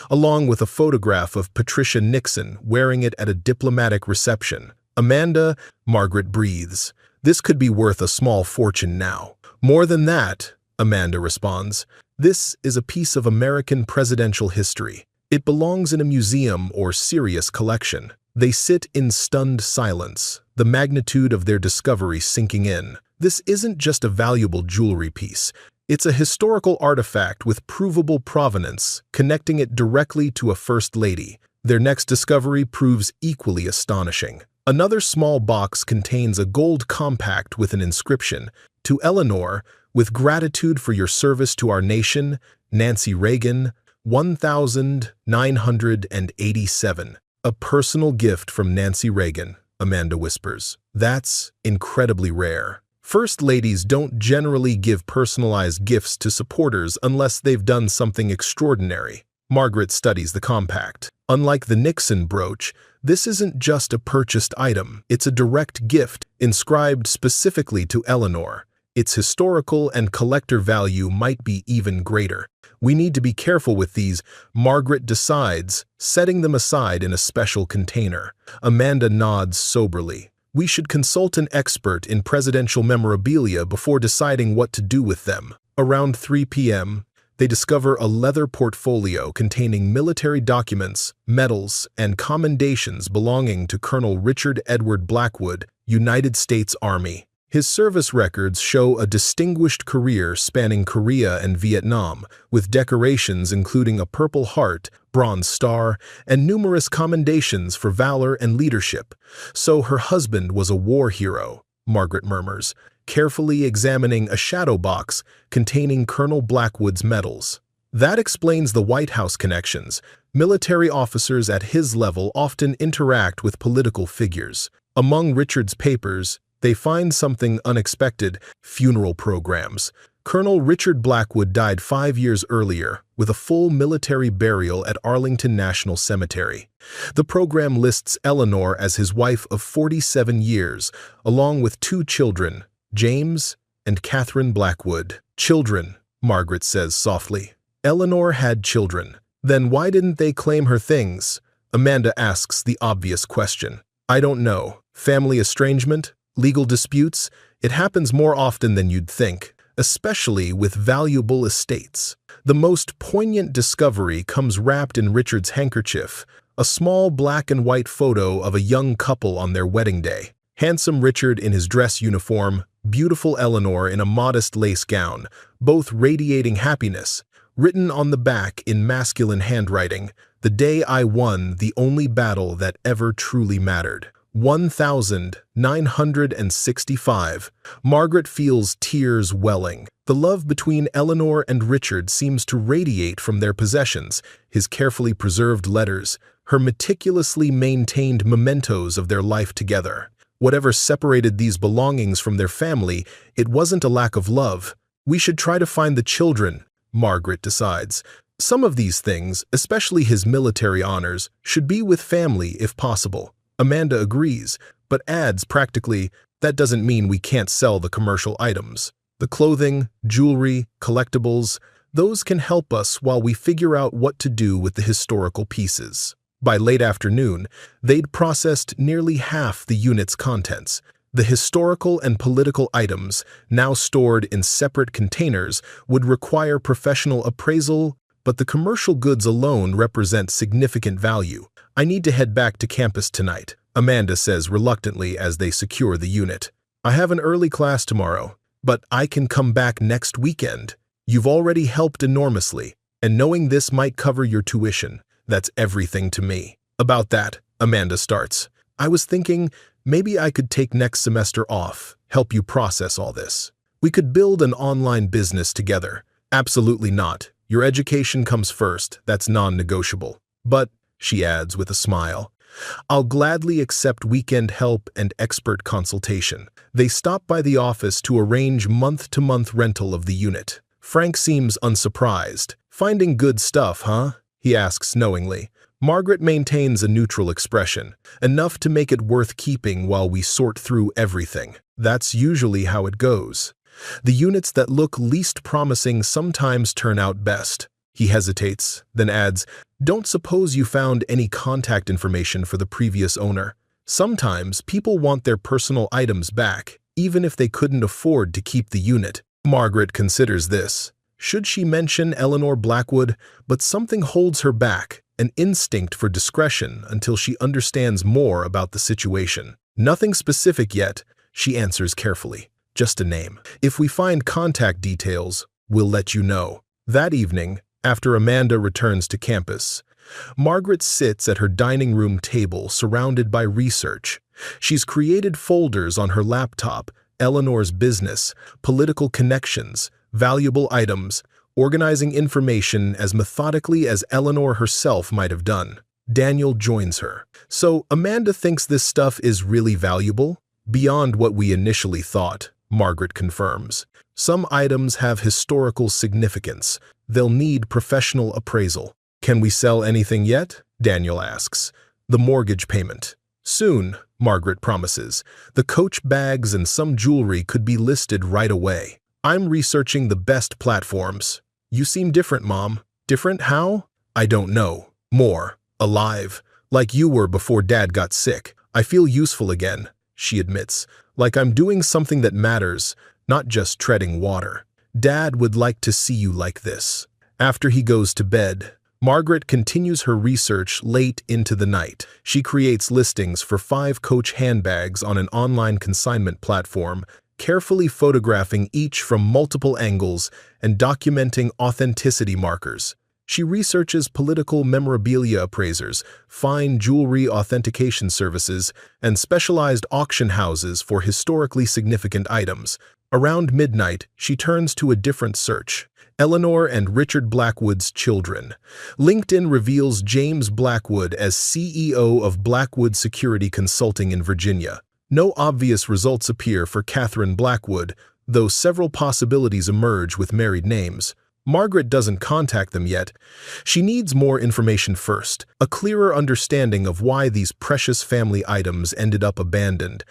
along with a photograph of Patricia Nixon wearing it at a diplomatic reception. "Amanda," Margaret breathes, "this could be worth a small fortune now." "More than that," Amanda responds. "This is a piece of American presidential history. It belongs in a museum or serious collection." They sit in stunned silence, the magnitude of their discovery sinking in. This isn't just a valuable jewelry piece. It's a historical artifact with provable provenance, connecting it directly to a First Lady. Their next discovery proves equally astonishing. Another small box contains a gold compact with an inscription, "To Eleanor, with gratitude for your service to our nation, Nancy Reagan, 1987. "A personal gift from Nancy Reagan," Amanda whispers. "That's incredibly rare. First ladies don't generally give personalized gifts to supporters unless they've done something extraordinary." Margaret studies the compact. Unlike the Nixon brooch, this isn't just a purchased item. It's a direct gift, inscribed specifically to Eleanor. Its historical and collector value might be even greater. "We need to be careful with these," Margaret decides, setting them aside in a special container. Amanda nods soberly. "We should consult an expert in presidential memorabilia before deciding what to do with them." Around 3 p.m., they discover a leather portfolio containing military documents, medals, and commendations belonging to Colonel Richard Edward Blackwood, United States Army. His service records show a distinguished career spanning Korea and Vietnam, with decorations including a Purple Heart, Bronze Star, and numerous commendations for valor and leadership. "So her husband was a war hero," Margaret murmurs, carefully examining a shadow box containing Colonel Blackwood's medals. "That explains the White House connections. Military officers at his level often interact with political figures." Among Richard's papers, they find something unexpected: funeral programs. Colonel Richard Blackwood died 5 years earlier, with a full military burial at Arlington National Cemetery. The program lists Eleanor as his wife of 47 years, along with 2 children, James and Catherine Blackwood. "Children," Margaret says softly. Eleanor had children. Then why didn't they claim her things? Amanda asks the obvious question. I don't know. Family estrangement? Legal disputes? It happens more often than you'd think, especially with valuable estates. The most poignant discovery comes wrapped in Richard's handkerchief, a small black and white photo of a young couple on their wedding day. Handsome Richard in his dress uniform, beautiful Eleanor in a modest lace gown, both radiating happiness. Written on the back in masculine handwriting, the day I won the only battle that ever truly mattered. 1965. Margaret feels tears welling. The love between Eleanor and Richard seems to radiate from their possessions, his carefully preserved letters, her meticulously maintained mementos of their life together. Whatever separated these belongings from their family, it wasn't a lack of love. We should try to find the children, Margaret decides. Some of these things, especially his military honors, should be with family if possible. Amanda agrees, but adds practically, that doesn't mean we can't sell the commercial items. The clothing, jewelry, collectibles, those can help us while we figure out what to do with the historical pieces. By late afternoon, they'd processed nearly half the unit's contents. The historical and political items, now stored in separate containers, would require professional appraisal, but the commercial goods alone represent significant value. I need to head back to campus tonight, Amanda says reluctantly as they secure the unit. I have an early class tomorrow, but I can come back next weekend. You've already helped enormously, and knowing this might cover your tuition, that's everything to me. About that, Amanda starts. I was thinking, maybe I could take next semester off, help you process all this. We could build an online business together. Absolutely not. Your education comes first, that's non-negotiable. But, she adds with a smile, I'll gladly accept weekend help and expert consultation. They stop by the office to arrange month-to-month rental of the unit. Frank seems unsurprised. Finding good stuff, huh? He asks knowingly. Margaret maintains a neutral expression, enough to make it worth keeping while we sort through everything. That's usually how it goes. The units that look least promising sometimes turn out best. He hesitates, then adds, Don't suppose you found any contact information for the previous owner. Sometimes people want their personal items back, even if they couldn't afford to keep the unit. Margaret considers this. Should she mention Eleanor Blackwood? But something holds her back, an instinct for discretion until she understands more about the situation. Nothing specific yet, she answers carefully. Just a name. If we find contact details, we'll let you know. That evening, after Amanda returns to campus, Margaret sits at her dining room table surrounded by research. She's created folders on her laptop, Eleanor's business, political connections, valuable items, organizing information as methodically as Eleanor herself might have done. Daniel joins her. So Amanda thinks this stuff is really valuable? Beyond what we initially thought, Margaret confirms. Some items have historical significance. They'll need professional appraisal. Can we sell anything yet? Daniel asks. The mortgage payment. Soon, Margaret promises. The Coach bags and some jewelry could be listed right away. I'm researching the best platforms. You seem different, Mom. Different how? I don't know. More. Alive. Like you were before Dad got sick. I feel useful again, she admits. Like I'm doing something that matters, not just treading water. Dad would like to see you like this. After he goes to bed, Margaret continues her research late into the night. She creates listings for 5 Coach handbags on an online consignment platform, carefully photographing each from multiple angles and documenting authenticity markers. She researches political memorabilia appraisers, fine jewelry authentication services, and specialized auction houses for historically significant items. Around midnight, she turns to a different search. Eleanor and Richard Blackwood's children. LinkedIn reveals James Blackwood as CEO of Blackwood Security Consulting in Virginia. No obvious results appear for Catherine Blackwood, though several possibilities emerge with married names. Margaret doesn't contact them yet. She needs more information first, a clearer understanding of why these precious family items ended up abandoned.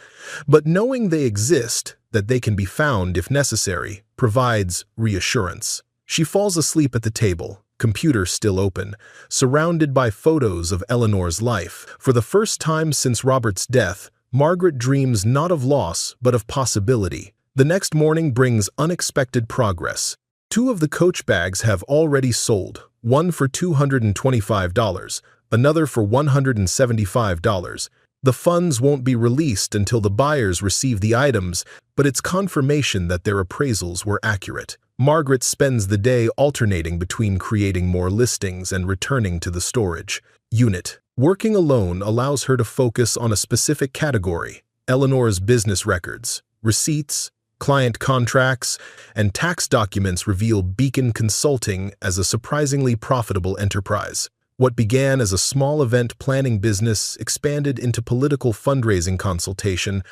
But knowing they exist, that they can be found if necessary, provides reassurance. She falls asleep at the table, computer still open, surrounded by photos of Eleanor's life. For the first time since Robert's death, Margaret dreams not of loss, but of possibility. The next morning brings unexpected progress. 2 of the Coach bags have already sold, one for $225, another for $175. The funds won't be released until the buyers receive the items, but it's confirmation that their appraisals were accurate. Margaret spends the day alternating between creating more listings and returning to the storage unit. Working alone allows her to focus on a specific category: Eleanor's business records, receipts, client contracts, and tax documents reveal Beacon Consulting as a surprisingly profitable enterprise. What began as a small event planning business expanded into political fundraising consultation,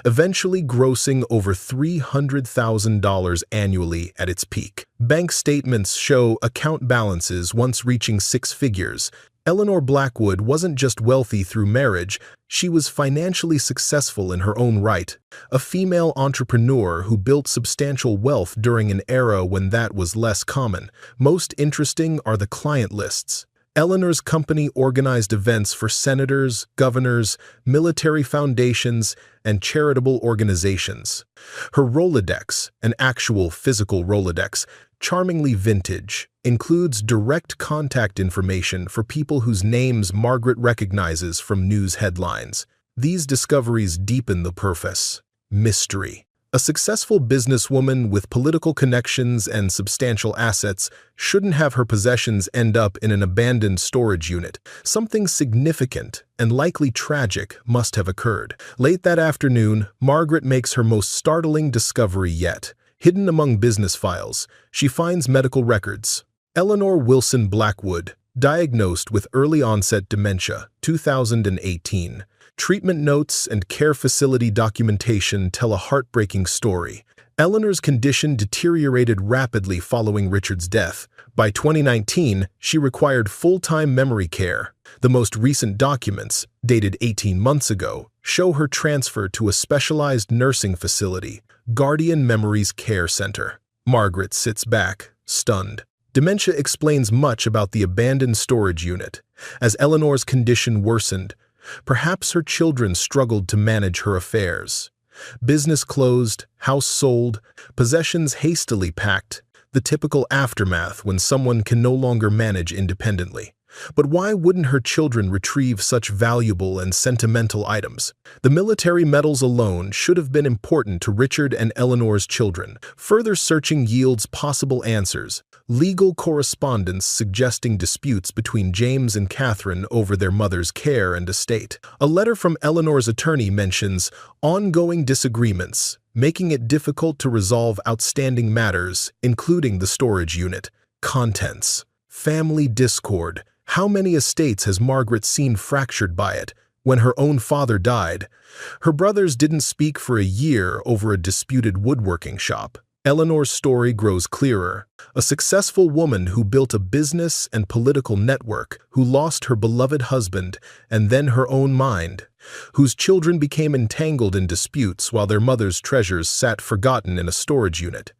eventually grossing over $300,000 annually at its peak. Bank statements show account balances once reaching 6 figures. Eleanor Blackwood wasn't just wealthy through marriage, she was financially successful in her own right, a female entrepreneur who built substantial wealth during an era when that was less common. Most interesting are the client lists. Eleanor's company organized events for senators, governors, military foundations, and charitable organizations. Her Rolodex, an actual physical Rolodex, charmingly vintage, includes direct contact information for people whose names Margaret recognizes from news headlines. These discoveries deepen the purpose: mystery. A successful businesswoman with political connections and substantial assets shouldn't have her possessions end up in an abandoned storage unit. Something significant and likely tragic must have occurred. Late that afternoon, Margaret makes her most startling discovery yet. Hidden among business files, she finds medical records. Eleanor Wilson Blackwood, diagnosed with early-onset dementia, 2018. Treatment notes and care facility documentation tell a heartbreaking story. Eleanor's condition deteriorated rapidly following Richard's death. By 2019, she required full-time memory care. The most recent documents, dated 18 months ago, show her transfer to a specialized nursing facility, Guardian Memories Care Center. Margaret sits back, stunned. Dementia explains much about the abandoned storage unit. As Eleanor's condition worsened, perhaps her children struggled to manage her affairs. Business closed, house sold, possessions hastily packed, the typical aftermath when someone can no longer manage independently. But why wouldn't her children retrieve such valuable and sentimental items? The military medals alone should have been important to Richard and Eleanor's children. Further searching yields possible answers. Legal correspondence suggesting disputes between James and Catherine over their mother's care and estate. A letter from Eleanor's attorney mentions ongoing disagreements, making it difficult to resolve outstanding matters, including the storage unit. Contents. Family discord. How many estates has Margaret seen fractured by it? When her own father died, her brothers didn't speak for a year over a disputed woodworking shop. Eleanor's story grows clearer. A successful woman who built a business and political network, who lost her beloved husband and then her own mind, whose children became entangled in disputes while their mother's treasures sat forgotten in a storage unit.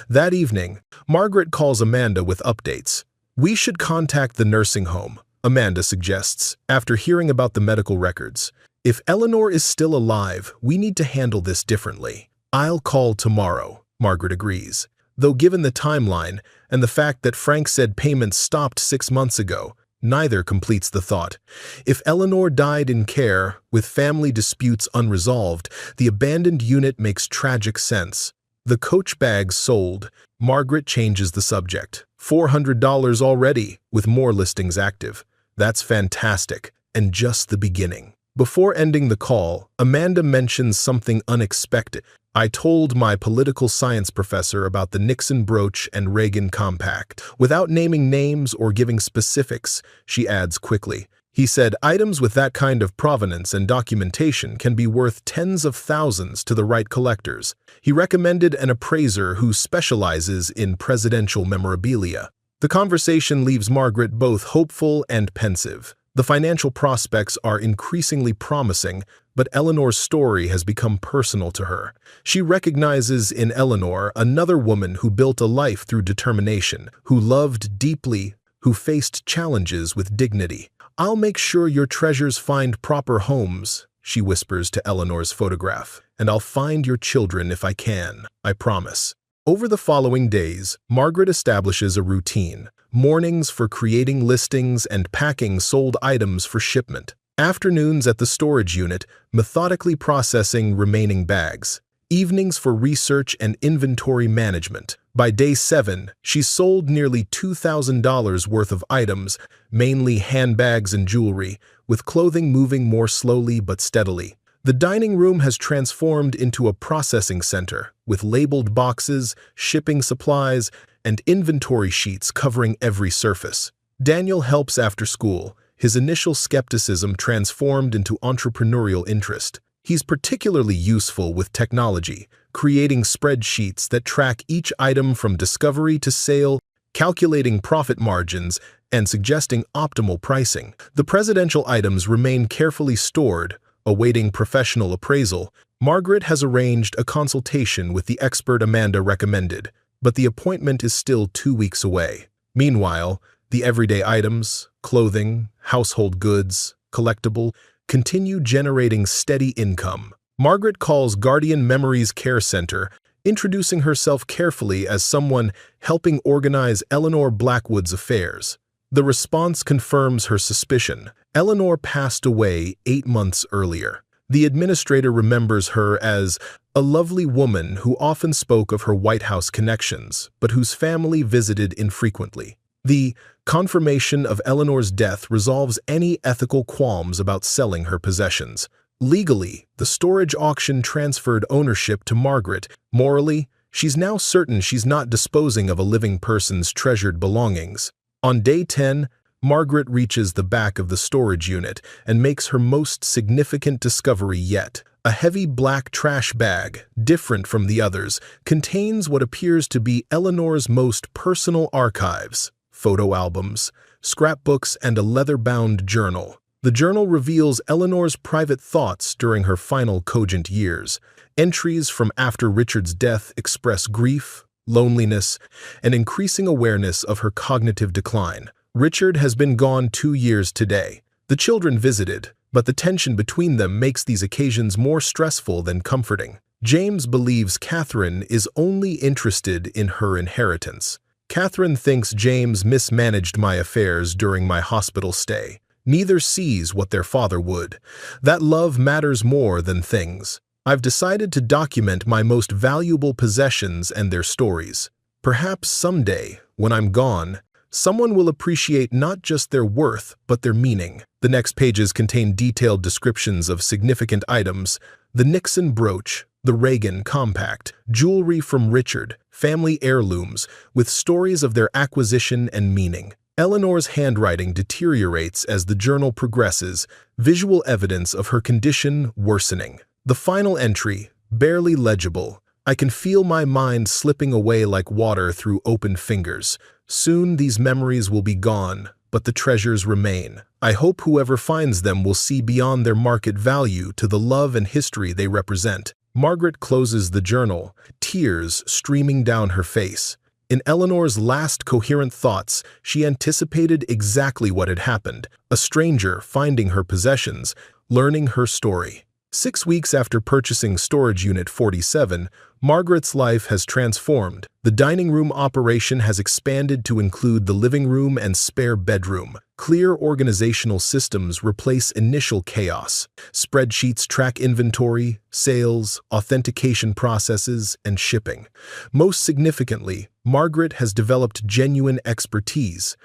That evening, Margaret calls Amanda with updates. "We should contact the nursing home," Amanda suggests, after hearing about the medical records. "If Eleanor is still alive, we need to handle this differently." "I'll call tomorrow," Margaret agrees, though given the timeline and the fact that Frank said payments stopped 6 months ago, neither completes the thought. If Eleanor died in care, with family disputes unresolved, the abandoned unit makes tragic sense. The Coach bags sold. Margaret changes the subject. $400 already, with more listings active. That's fantastic, and just the beginning. Before ending the call, Amanda mentions something unexpected. "I told my political science professor about the Nixon brooch and Reagan compact." Without naming names or giving specifics, she adds quickly, "He said items with that kind of provenance and documentation can be worth tens of thousands to the right collectors." He recommended an appraiser who specializes in presidential memorabilia. The conversation leaves Margaret both hopeful and pensive. The financial prospects are increasingly promising, but Eleanor's story has become personal to her. She recognizes in Eleanor another woman who built a life through determination, who loved deeply, who faced challenges with dignity. "I'll make sure your treasures find proper homes," she whispers to Eleanor's photograph, "and I'll find your children if I can, I promise." Over the following days, Margaret establishes a routine: mornings for creating listings and packing sold items for shipment, afternoons at the storage unit, methodically processing remaining bags, evenings for research and inventory management. By day 7, she sold nearly $2,000 worth of items, mainly handbags and jewelry, with clothing moving more slowly but steadily. The dining room has transformed into a processing center, with labeled boxes, shipping supplies, and inventory sheets covering every surface. Daniel helps after school, his initial skepticism transformed into entrepreneurial interest. He's particularly useful with technology, creating spreadsheets that track each item from discovery to sale, calculating profit margins, and suggesting optimal pricing. The presidential items remain carefully stored, awaiting professional appraisal. Margaret has arranged a consultation with the expert Amanda recommended, but the appointment is still 2 weeks away. Meanwhile, the everyday items, clothing, household goods, collectible, continue generating steady income. Margaret calls Guardian Memories Care Center, introducing herself carefully as someone helping organize Eleanor Blackwood's affairs. The response confirms her suspicion. Eleanor passed away 8 months earlier. The administrator remembers her as a lovely woman who often spoke of her White House connections, but whose family visited infrequently. The confirmation of Eleanor's death resolves any ethical qualms about selling her possessions. Legally, the storage auction transferred ownership to Margaret. Morally, she's now certain she's not disposing of a living person's treasured belongings. On day 10, Margaret reaches the back of the storage unit and makes her most significant discovery yet. A heavy black trash bag, different from the others, contains what appears to be Eleanor's most personal archives: photo albums, scrapbooks, and a leather-bound journal. The journal reveals Eleanor's private thoughts during her final cogent years. Entries from after Richard's death express grief, loneliness, and increasing awareness of her cognitive decline. Richard has been gone 2 years today. The children visited, but the tension between them makes these occasions more stressful than comforting. James believes Catherine is only interested in her inheritance. Catherine thinks James mismanaged my affairs during my hospital stay. Neither sees what their father would. That love matters more than things. I've decided to document my most valuable possessions and their stories. Perhaps someday, when I'm gone, someone will appreciate not just their worth, but their meaning. The next pages contain detailed descriptions of significant items: the Nixon brooch, the Reagan compact, jewelry from Richard, family heirlooms, with stories of their acquisition and meaning. Eleanor's handwriting deteriorates as the journal progresses, visual evidence of her condition worsening. The final entry, barely legible: "I can feel my mind slipping away like water through open fingers. Soon these memories will be gone, but the treasures remain. I hope whoever finds them will see beyond their market value to the love and history they represent." Margaret closes the journal, tears streaming down her face. In Eleanor's last coherent thoughts, she anticipated exactly what had happened: a stranger finding her possessions, learning her story. 6 weeks after purchasing Storage Unit 47, Margaret's life has transformed. The dining room operation has expanded to include the living room and spare bedroom. Clear organizational systems replace initial chaos. Spreadsheets track inventory, sales, authentication processes, and shipping. Most significantly, Margaret has developed genuine expertise.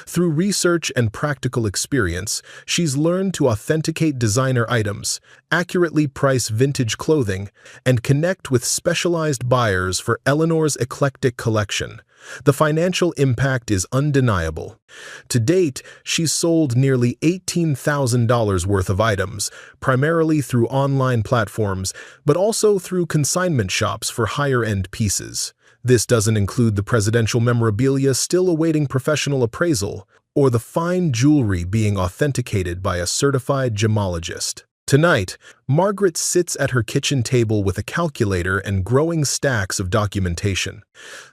Through research and practical experience, she's learned to authenticate designer items, accurately price vintage clothing, and connect with specialized buyers for Eleanor's eclectic collection. The financial impact is undeniable. To date, she's sold nearly $18,000 worth of items, primarily through online platforms, but also through consignment shops for higher-end pieces. This doesn't include the presidential memorabilia still awaiting professional appraisal. or the fine jewelry being authenticated by a certified gemologist. Tonight, Margaret sits at her kitchen table with a calculator and growing stacks of documentation.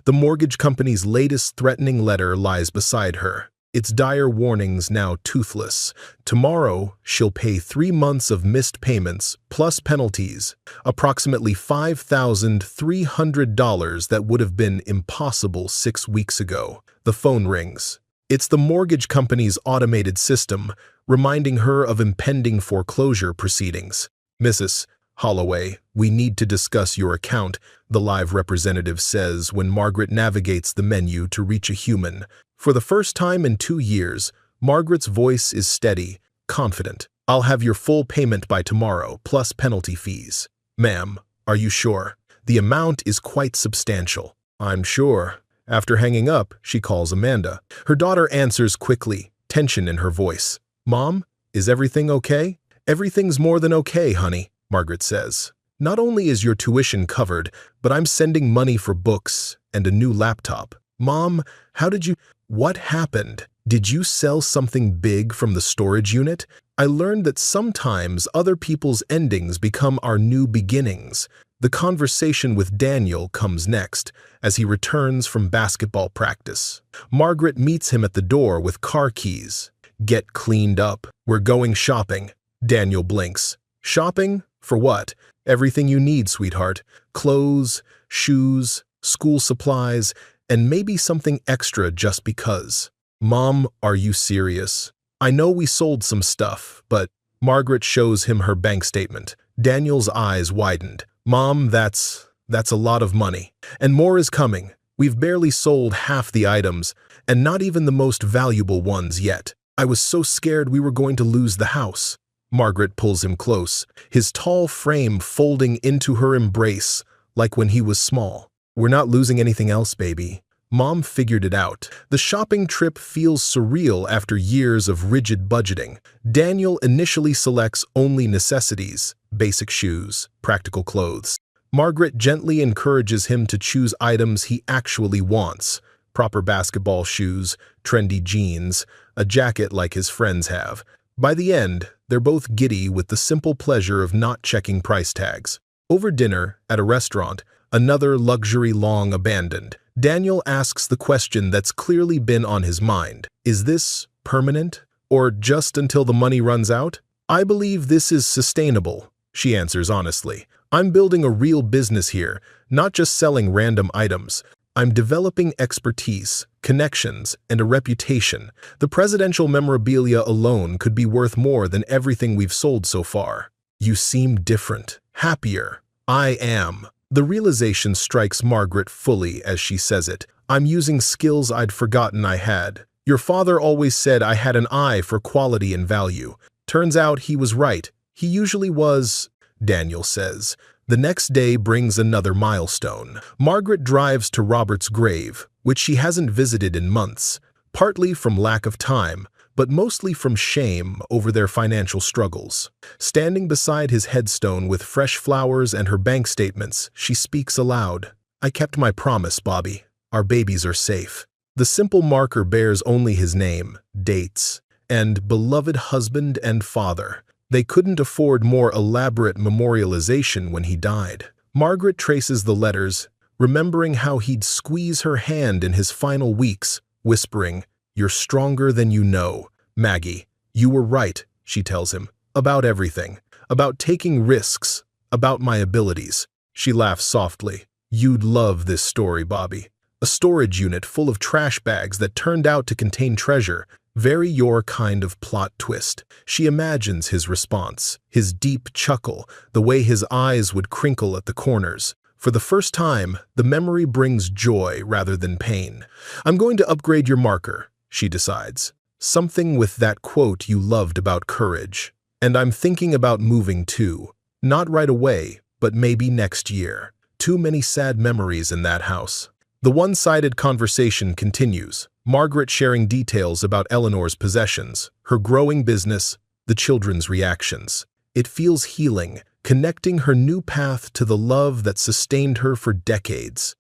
The mortgage company's latest threatening letter lies beside her, its dire warnings now toothless. Tomorrow, she'll pay 3 months of missed payments, plus penalties, approximately $5,300 that would have been impossible 6 weeks ago. The phone rings. It's the mortgage company's automated system, reminding her of impending foreclosure proceedings. "Mrs. Holloway, we need to discuss your account," the live representative says when Margaret navigates the menu to reach a human. For the first time in 2 years, Margaret's voice is steady, confident. "I'll have your full payment by tomorrow, plus penalty fees." "Ma'am, are you sure? The amount is quite substantial." "I'm sure." After hanging up, she calls Amanda. Her daughter answers quickly, tension in her voice. "Mom, is everything okay?" "Everything's more than okay, honey," Margaret says. "Not only is your tuition covered, but I'm sending money for books and a new laptop." "Mom, how did you—" "What happened? Did you sell something big from the storage unit? I learned that sometimes other people's endings become our new beginnings." The conversation with Daniel comes next, as he returns from basketball practice. Margaret meets him at the door with car keys. "Get cleaned up. We're going shopping." Daniel blinks. "Shopping? For what?" "Everything you need, sweetheart. Clothes, shoes, school supplies, and maybe something extra just because." "Mom, are you serious? I know we sold some stuff, but—" Margaret shows him her bank statement. Daniel's eyes widened. "Mom, that's a lot of money. And more is coming. We've barely sold half the items, and not even the most valuable ones yet. I was so scared we were going to lose the house." Margaret pulls him close, his tall frame folding into her embrace, like when he was small. "We're not losing anything else, baby." Mom figured it out. The shopping trip feels surreal after years of rigid budgeting. Daniel initially selects only necessities, basic shoes, practical clothes. Margaret gently encourages him to choose items he actually wants: proper basketball shoes, trendy jeans, a jacket like his friends have. By the end, they're both giddy with the simple pleasure of not checking price tags. Over dinner, at a restaurant, another luxury long abandoned, Daniel asks the question that's clearly been on his mind. Is this permanent, or just until the money runs out? "I believe this is sustainable," she answers honestly. "I'm building a real business here, not just selling random items. I'm developing expertise, connections, and a reputation. The presidential memorabilia alone could be worth more than everything we've sold so far." "You seem different, happier." "I am." The realization strikes Margaret fully as she says it. "I'm using skills I'd forgotten I had. Your father always said I had an eye for quality and value. Turns out he was right. He usually was," Daniel says. The next day brings another milestone. Margaret drives to Robert's grave, which she hasn't visited in months, partly from lack of time, but mostly from shame over their financial struggles. Standing beside his headstone with fresh flowers and her bank statements, she speaks aloud. "I kept my promise, Bobby. Our babies are safe." The simple marker bears only his name, dates, and beloved husband and father. They couldn't afford more elaborate memorialization when he died. Margaret traces the letters, remembering how he'd squeeze her hand in his final weeks, whispering, "You're stronger than you know. Maggie, you were right," she tells him, "about everything, about taking risks, about my abilities." She laughs softly. "You'd love this story, Bobby. A storage unit full of trash bags that turned out to contain treasure. Very your kind of plot twist." She imagines his response, his deep chuckle, the way his eyes would crinkle at the corners. For the first time, the memory brings joy rather than pain. "I'm going to upgrade your marker," she decides. "Something with that quote you loved about courage. And I'm thinking about moving too. Not right away, but maybe next year." Too many sad memories in that house. The one-sided conversation continues, Margaret sharing details about Eleanor's possessions, her growing business, the children's reactions. It feels healing, connecting her new path to the love that sustained her for decades.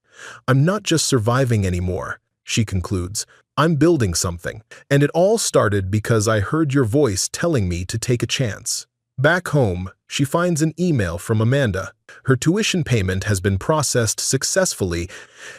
"I'm not just surviving anymore," she concludes. I'm building something, and it all started because I heard your voice telling me to take a chance. Back home, she finds an email from Amanda. Her tuition payment has been processed successfully,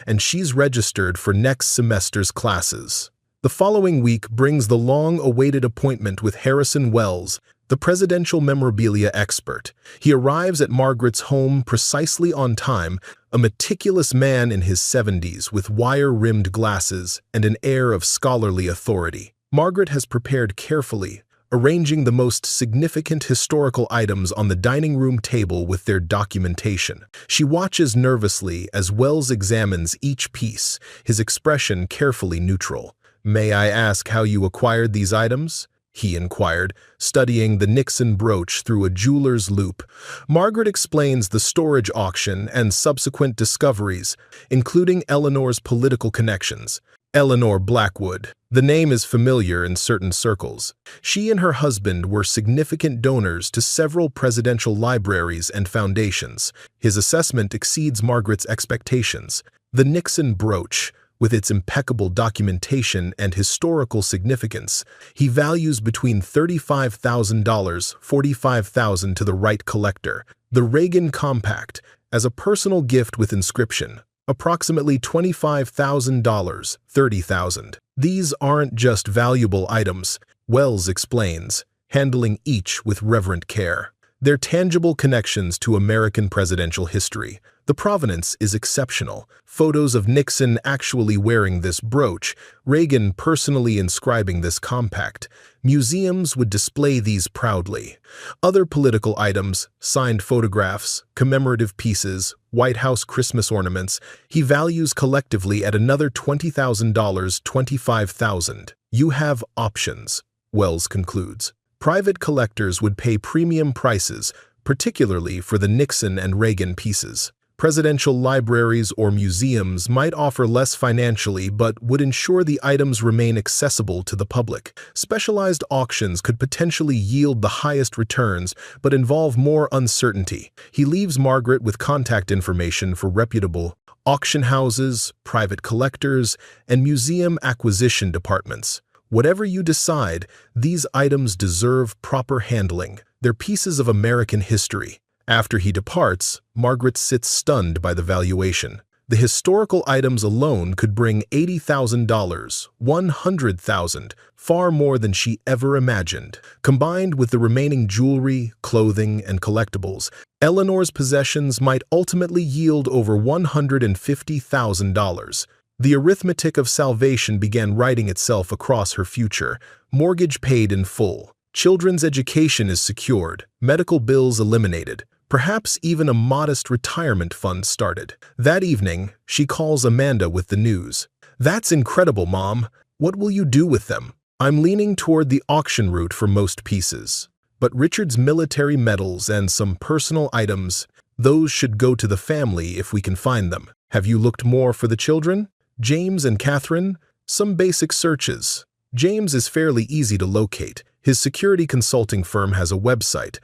and she's registered for next semester's classes. The following week brings the long-awaited appointment with Harrison Wells, the presidential memorabilia expert. He arrives at Margaret's home precisely on time, a meticulous man in his 70s with wire-rimmed glasses and an air of scholarly authority. Margaret has prepared carefully, arranging the most significant historical items on the dining room table with their documentation. She watches nervously as Wells examines each piece, his expression carefully neutral. "May I ask how you acquired these items?" he inquired, studying the Nixon brooch through a jeweler's loupe. Margaret explains the storage auction and subsequent discoveries, including Eleanor's political connections. Eleanor Blackwood. The name is familiar in certain circles. She and her husband were significant donors to several presidential libraries and foundations. His assessment exceeds Margaret's expectations. The Nixon brooch, with its impeccable documentation and historical significance, he values between $35,000, $45,000 to the right collector. The Reagan Compact, as a personal gift with inscription, approximately $25,000, $30,000. These aren't just valuable items, Wells explains, handling each with reverent care. They're tangible connections to American presidential history. The provenance is exceptional. Photos of Nixon actually wearing this brooch, Reagan personally inscribing this compact. Museums would display these proudly. Other political items, signed photographs, commemorative pieces, White House Christmas ornaments, he values collectively at another $20,000, $25,000. You have options, Wells concludes. Private collectors would pay premium prices, particularly for the Nixon and Reagan pieces. Presidential libraries or museums might offer less financially but would ensure the items remain accessible to the public. Specialized auctions could potentially yield the highest returns but involve more uncertainty. He leaves Margaret with contact information for reputable auction houses, private collectors, and museum acquisition departments. Whatever you decide, these items deserve proper handling. They're pieces of American history. After he departs, Margaret sits stunned by the valuation. The historical items alone could bring $80,000, $100,000, far more than she ever imagined. Combined with the remaining jewelry, clothing, and collectibles, Eleanor's possessions might ultimately yield over $150,000. The arithmetic of salvation began writing itself across her future. Mortgage paid in full. Children's education is secured. Medical bills eliminated. Perhaps even a modest retirement fund started. That evening, she calls Amanda with the news. "That's incredible, Mom. What will you do with them?" "I'm leaning toward the auction route for most pieces. But Richard's military medals and some personal items, those should go to the family if we can find them. Have you looked more for the children? James and Catherine? Some basic searches. James is fairly easy to locate. His security consulting firm has a website.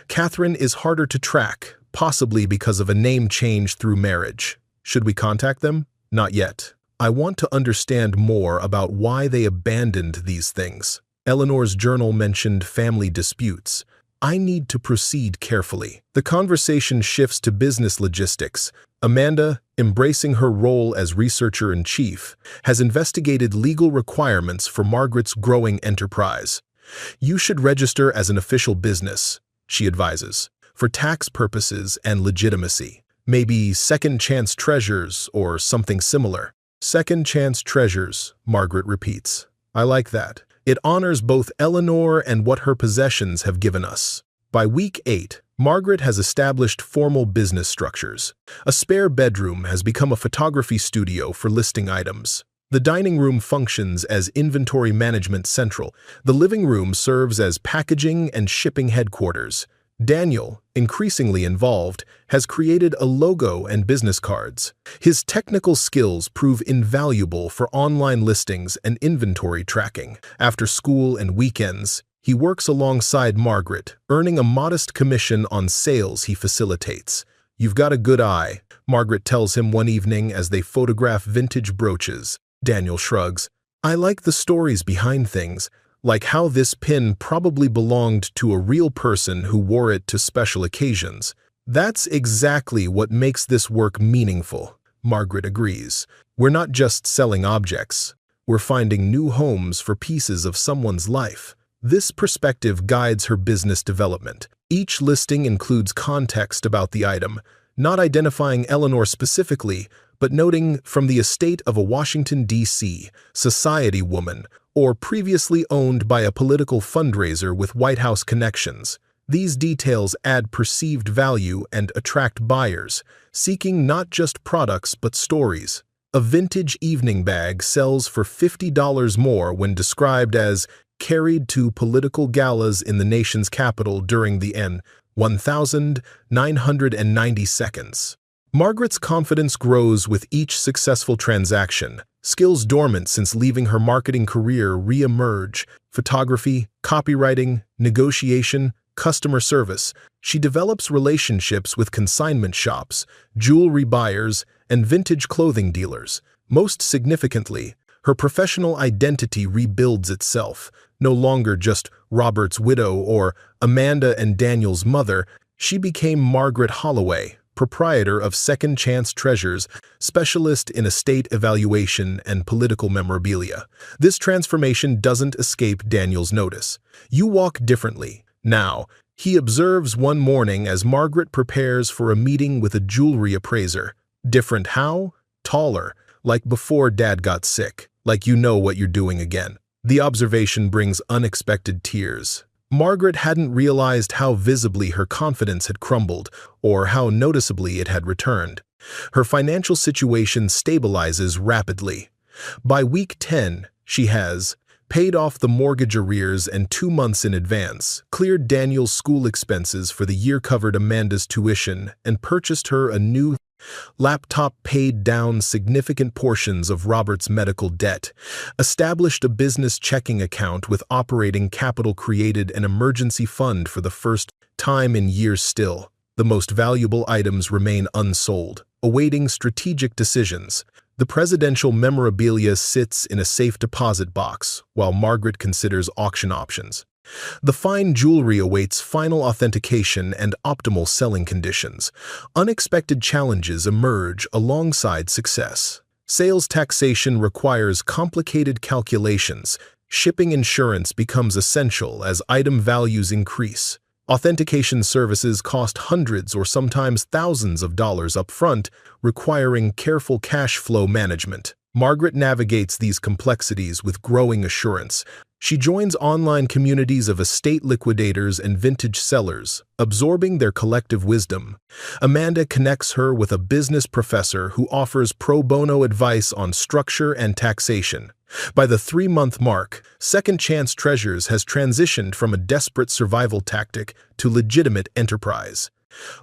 Catherine is harder to track, possibly because of a name change through marriage. Should we contact them? Not yet. I want to understand more about why they abandoned these things. Eleanor's journal mentioned family disputes. I need to proceed carefully." The conversation shifts to business logistics. Amanda, embracing her role as researcher-in-chief, has investigated legal requirements for Margaret's growing enterprise. "You should register as an official business," she advises, "for tax purposes and legitimacy. Maybe Second Chance Treasures or something similar." "Second Chance Treasures," Margaret repeats. "I like that. It honors both Eleanor and what her possessions have given us." By week 8, Margaret has established formal business structures. A spare bedroom has become a photography studio for listing items. The dining room functions as inventory management central. The living room serves as packaging and shipping headquarters. Daniel, increasingly involved, has created a logo and business cards. His technical skills prove invaluable for online listings and inventory tracking. After school and weekends, he works alongside Margaret, earning a modest commission on sales he facilitates. "You've got a good eye," Margaret tells him one evening as they photograph vintage brooches. Daniel shrugs. I like the stories behind things, like how this pin probably belonged to a real person who wore it to special occasions. That's exactly what makes this work meaningful, Margaret agrees. We're not just selling objects. We're finding new homes for pieces of someone's life. This perspective guides her business development. Each listing includes context about the item, not identifying Eleanor specifically, but noting from the estate of a Washington, D.C. society woman or previously owned by a political fundraiser with White House connections. These details add perceived value and attract buyers, seeking not just products but stories. A vintage evening bag sells for $50 more when described as carried to political galas in the nation's capital during the N. 1,990 seconds. Margaret's confidence grows with each successful transaction. Skills dormant since leaving her marketing career re-emerge: photography, copywriting, negotiation, customer service. She develops relationships with consignment shops, jewelry buyers, and vintage clothing dealers. Most significantly, her professional identity rebuilds itself. No longer just Robert's widow or Amanda and Daniel's mother, she became Margaret Holloway, proprietor of Second Chance Treasures, specialist in estate evaluation and political memorabilia. This transformation doesn't escape Daniel's notice. "You walk differently now," he observes one morning as Margaret prepares for a meeting with a jewelry appraiser. "Different how? Taller, like before Dad got sick, like you know what you're doing again." The observation brings unexpected tears. Margaret hadn't realized how visibly her confidence had crumbled or how noticeably it had returned. Her financial situation stabilizes rapidly. By week 10, she has paid off the mortgage arrears and 2 months in advance, cleared Daniel's school expenses for the year, covered Amanda's tuition, and purchased her a new laptop, paid down significant portions of Robert's medical debt, established a business checking account with operating capital, created an emergency fund for the first time in years. Still, the most valuable items remain unsold, awaiting strategic decisions. The presidential memorabilia sits in a safe deposit box, while Margaret considers auction options. The fine jewelry awaits final authentication and optimal selling conditions. Unexpected challenges emerge alongside success. Sales taxation requires complicated calculations. Shipping insurance becomes essential as item values increase. Authentication services cost hundreds or sometimes thousands of dollars upfront, requiring careful cash flow management. Margaret navigates these complexities with growing assurance. She joins online communities of estate liquidators and vintage sellers, absorbing their collective wisdom. Amanda connects her with a business professor who offers pro bono advice on structure and taxation. By the 3-month mark, Second Chance Treasures has transitioned from a desperate survival tactic to legitimate enterprise.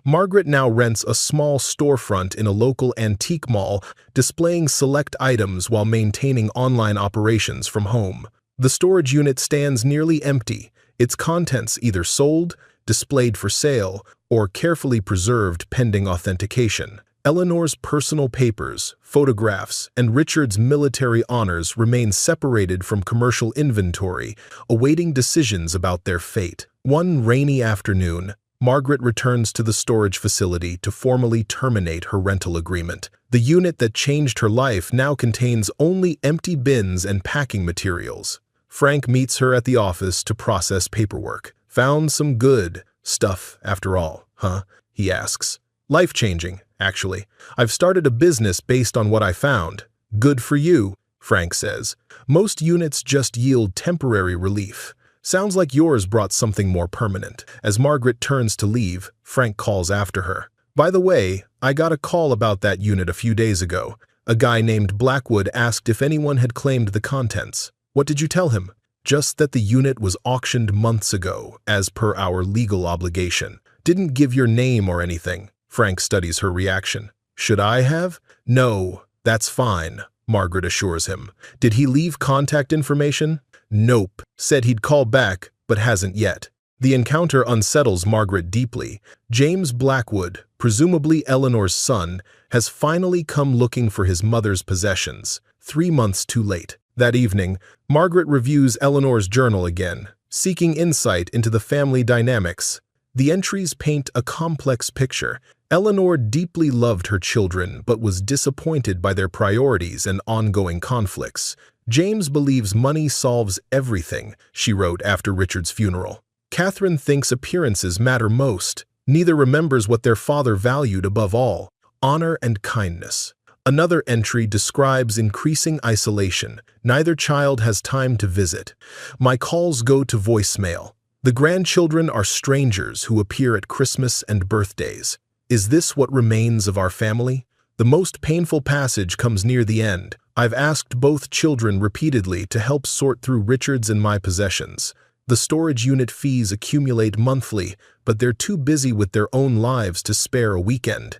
Margaret now rents a small storefront in a local antique mall, displaying select items while maintaining online operations from home. The storage unit stands nearly empty, its contents either sold, displayed for sale, or carefully preserved pending authentication. Eleanor's personal papers, photographs, and Richard's military honors remain separated from commercial inventory, awaiting decisions about their fate. One rainy afternoon, Margaret returns to the storage facility to formally terminate her rental agreement. The unit that changed her life now contains only empty bins and packing materials. Frank meets her at the office to process paperwork. "Found some good stuff after all, huh?" he asks. "Life-changing, actually. I've started a business based on what I found." "Good for you," Frank says. "Most units just yield temporary relief. Sounds like yours brought something more permanent." As Margaret turns to leave, Frank calls after her. "By the way, I got a call about that unit a few days ago. A guy named Blackwood asked if anyone had claimed the contents. What did you tell him?" "Just that the unit was auctioned months ago, as per our legal obligation. Didn't give your name or anything." Frank studies her reaction. "Should I have?" "No, that's fine," Margaret assures him. "Did he leave contact information?" "Nope. Said he'd call back, but hasn't yet." The encounter unsettles Margaret deeply. James Blackwood, presumably Eleanor's son, has finally come looking for his mother's possessions, 3 months too late. That evening, Margaret reviews Eleanor's journal again, seeking insight into the family dynamics. The entries paint a complex picture. Eleanor deeply loved her children but was disappointed by their priorities and ongoing conflicts. James believes money solves everything, she wrote after Richard's funeral. Catherine thinks appearances matter most. Neither remembers what their father valued above all: honor and kindness. Another entry describes increasing isolation. Neither child has time to visit. My calls go to voicemail. The grandchildren are strangers who appear at Christmas and birthdays. Is this what remains of our family? The most painful passage comes near the end. I've asked both children repeatedly to help sort through Richard's and my possessions. The storage unit fees accumulate monthly, but they're too busy with their own lives to spare a weekend.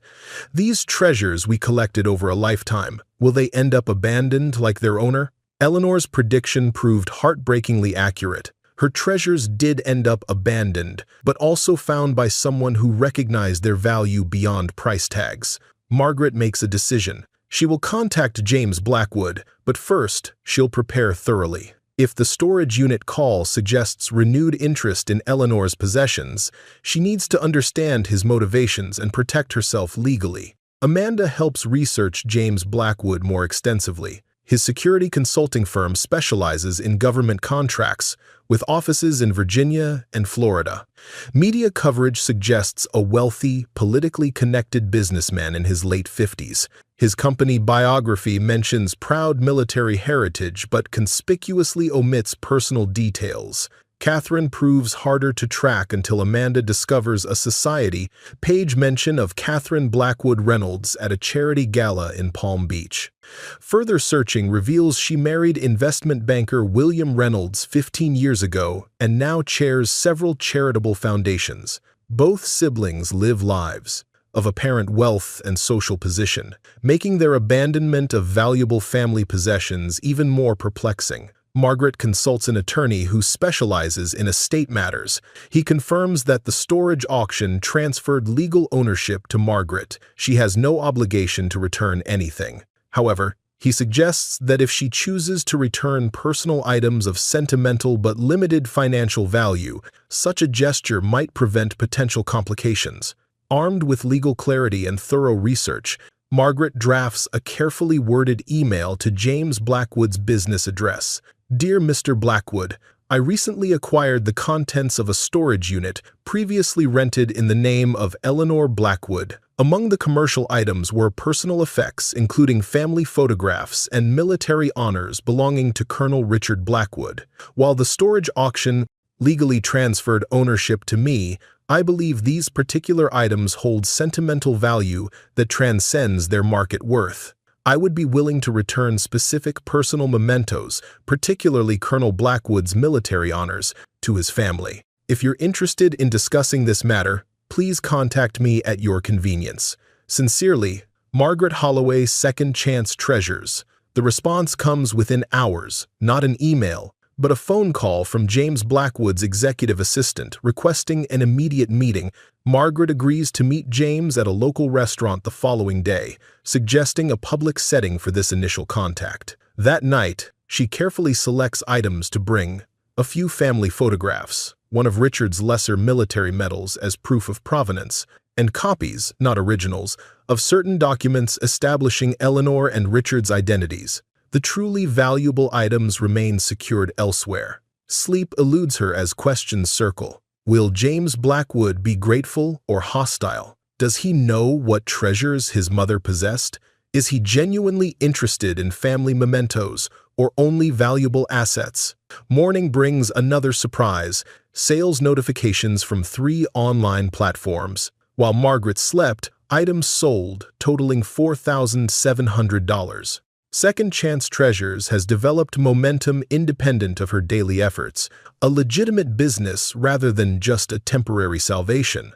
These treasures we collected over a lifetime, will they end up abandoned like their owner? Eleanor's prediction proved heartbreakingly accurate. Her treasures did end up abandoned, but also found by someone who recognized their value beyond price tags. Margaret makes a decision. She will contact James Blackwood, but first, she'll prepare thoroughly. If the storage unit call suggests renewed interest in Eleanor's possessions, she needs to understand his motivations and protect herself legally. Amanda helps research James Blackwood more extensively. His security consulting firm specializes in government contracts, with offices in Virginia and Florida. Media coverage suggests a wealthy, politically connected businessman in his late 50s. His company biography mentions proud military heritage but conspicuously omits personal details. Catherine proves harder to track until Amanda discovers a society page mention of Catherine Blackwood Reynolds at a charity gala in Palm Beach. Further searching reveals she married investment banker William Reynolds 15 years ago and now chairs several charitable foundations. Both siblings live lives of apparent wealth and social position, making their abandonment of valuable family possessions even more perplexing. Margaret consults an attorney who specializes in estate matters. He confirms that the storage auction transferred legal ownership to Margaret. She has no obligation to return anything. However, he suggests that if she chooses to return personal items of sentimental but limited financial value, such a gesture might prevent potential complications. Armed with legal clarity and thorough research, Margaret drafts a carefully worded email to James Blackwood's business address. Dear Mr. Blackwood, I recently acquired the contents of a storage unit previously rented in the name of Eleanor Blackwood. Among the commercial items were personal effects, including family photographs and military honors belonging to Colonel Richard Blackwood. While the storage auction legally transferred ownership to me, I believe these particular items hold sentimental value that transcends their market worth. I would be willing to return specific personal mementos, particularly Colonel Blackwood's military honors, to his family. If you're interested in discussing this matter, please contact me at your convenience. Sincerely, Margaret Holloway, Second Chance Treasures. The response comes within hours, not an email, but a phone call from James Blackwood's executive assistant requesting an immediate meeting. Margaret agrees to meet James at a local restaurant the following day, suggesting a public setting for this initial contact. That night, she carefully selects items to bring: a few family photographs, one of Richard's lesser military medals as proof of provenance, and copies, not originals, of certain documents establishing Eleanor and Richard's identities. The truly valuable items remain secured elsewhere. Sleep eludes her as questions circle. Will James Blackwood be grateful or hostile? Does he know what treasures his mother possessed? Is he genuinely interested in family mementos or only valuable assets? Morning brings another surprise: sales notifications from 3 online platforms. While Margaret slept, items sold totaling $4,700. Second Chance Treasures has developed momentum independent of her daily efforts, a legitimate business rather than just a temporary salvation.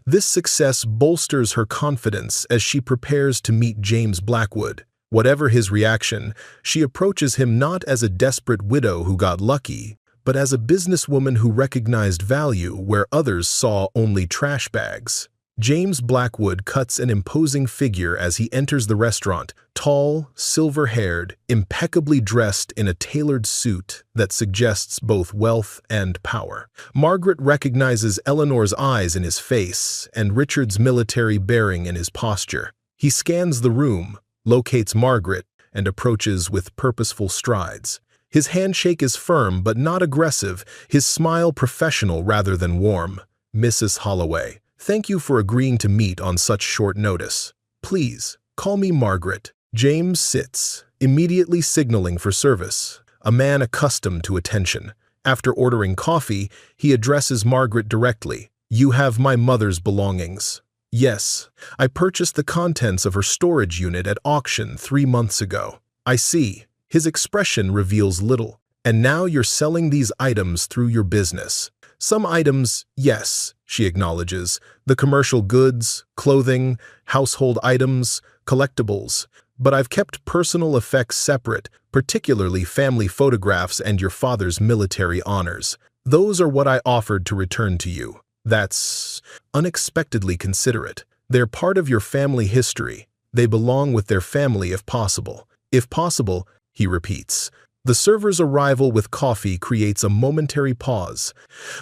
This success bolsters her confidence as she prepares to meet James Blackwood. Whatever his reaction, she approaches him not as a desperate widow who got lucky, but as a businesswoman who recognized value where others saw only trash bags. James Blackwood cuts an imposing figure as he enters the restaurant, tall, silver-haired, impeccably dressed in a tailored suit that suggests both wealth and power. Margaret recognizes Eleanor's eyes in his face and Richard's military bearing in his posture. He scans the room, locates Margaret, and approaches with purposeful strides. His handshake is firm but not aggressive, his smile professional rather than warm. "Mrs. Holloway, thank you for agreeing to meet on such short notice. Please, call me Margaret." James sits, immediately signaling for service, a man accustomed to attention. After ordering coffee, he addresses Margaret directly. "You have my mother's belongings." "Yes, I purchased the contents of her storage unit at auction 3 months ago." "I see." His expression reveals little. "And now you're selling these items through your business." "Some items, yes," she acknowledges. "The commercial goods, clothing, household items, collectibles. But I've kept personal effects separate, particularly family photographs and your father's military honors. Those are what I offered to return to you." "That's unexpectedly considerate. They're part of your family history. They belong with their family if possible." "If possible," he repeats. The server's arrival with coffee creates a momentary pause.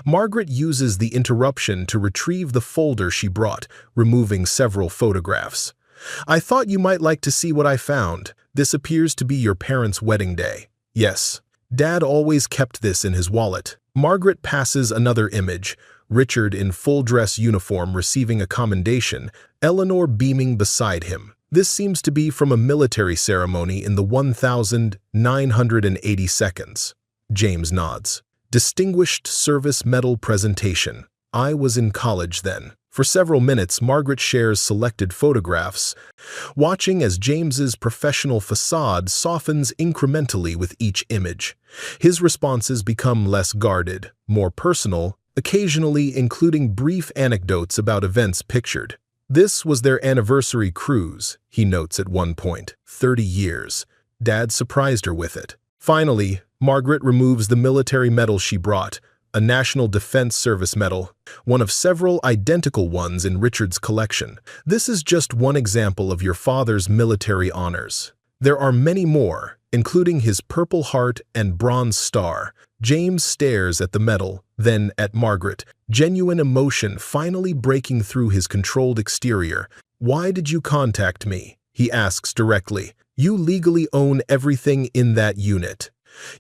Margaret uses the interruption to retrieve the folder she brought, removing several photographs. "I thought you might like to see what I found. This appears to be your parents' wedding day." "Yes. Dad always kept this in his wallet." Margaret passes another image, Richard in full-dress uniform receiving a commendation, Eleanor beaming beside him. "This seems to be from a military ceremony in the 1982nd. James nods. "Distinguished Service Medal presentation. I was in college then." For several minutes, Margaret shares selected photographs, watching as James's professional facade softens incrementally with each image. His responses become less guarded, more personal, occasionally including brief anecdotes about events pictured. "This was their anniversary cruise," he notes at one point. 30 years. Dad surprised her with it. Finally, Margaret removes the military medal she brought, a National Defense Service medal, one of several identical ones in Richard's collection. "This is just one example of your father's military honors. There are many more, including his Purple Heart and Bronze Star." James stares at the medal, then at Margaret, genuine emotion finally breaking through his controlled exterior. "Why did you contact me?" he asks directly. "You legally own everything in that unit.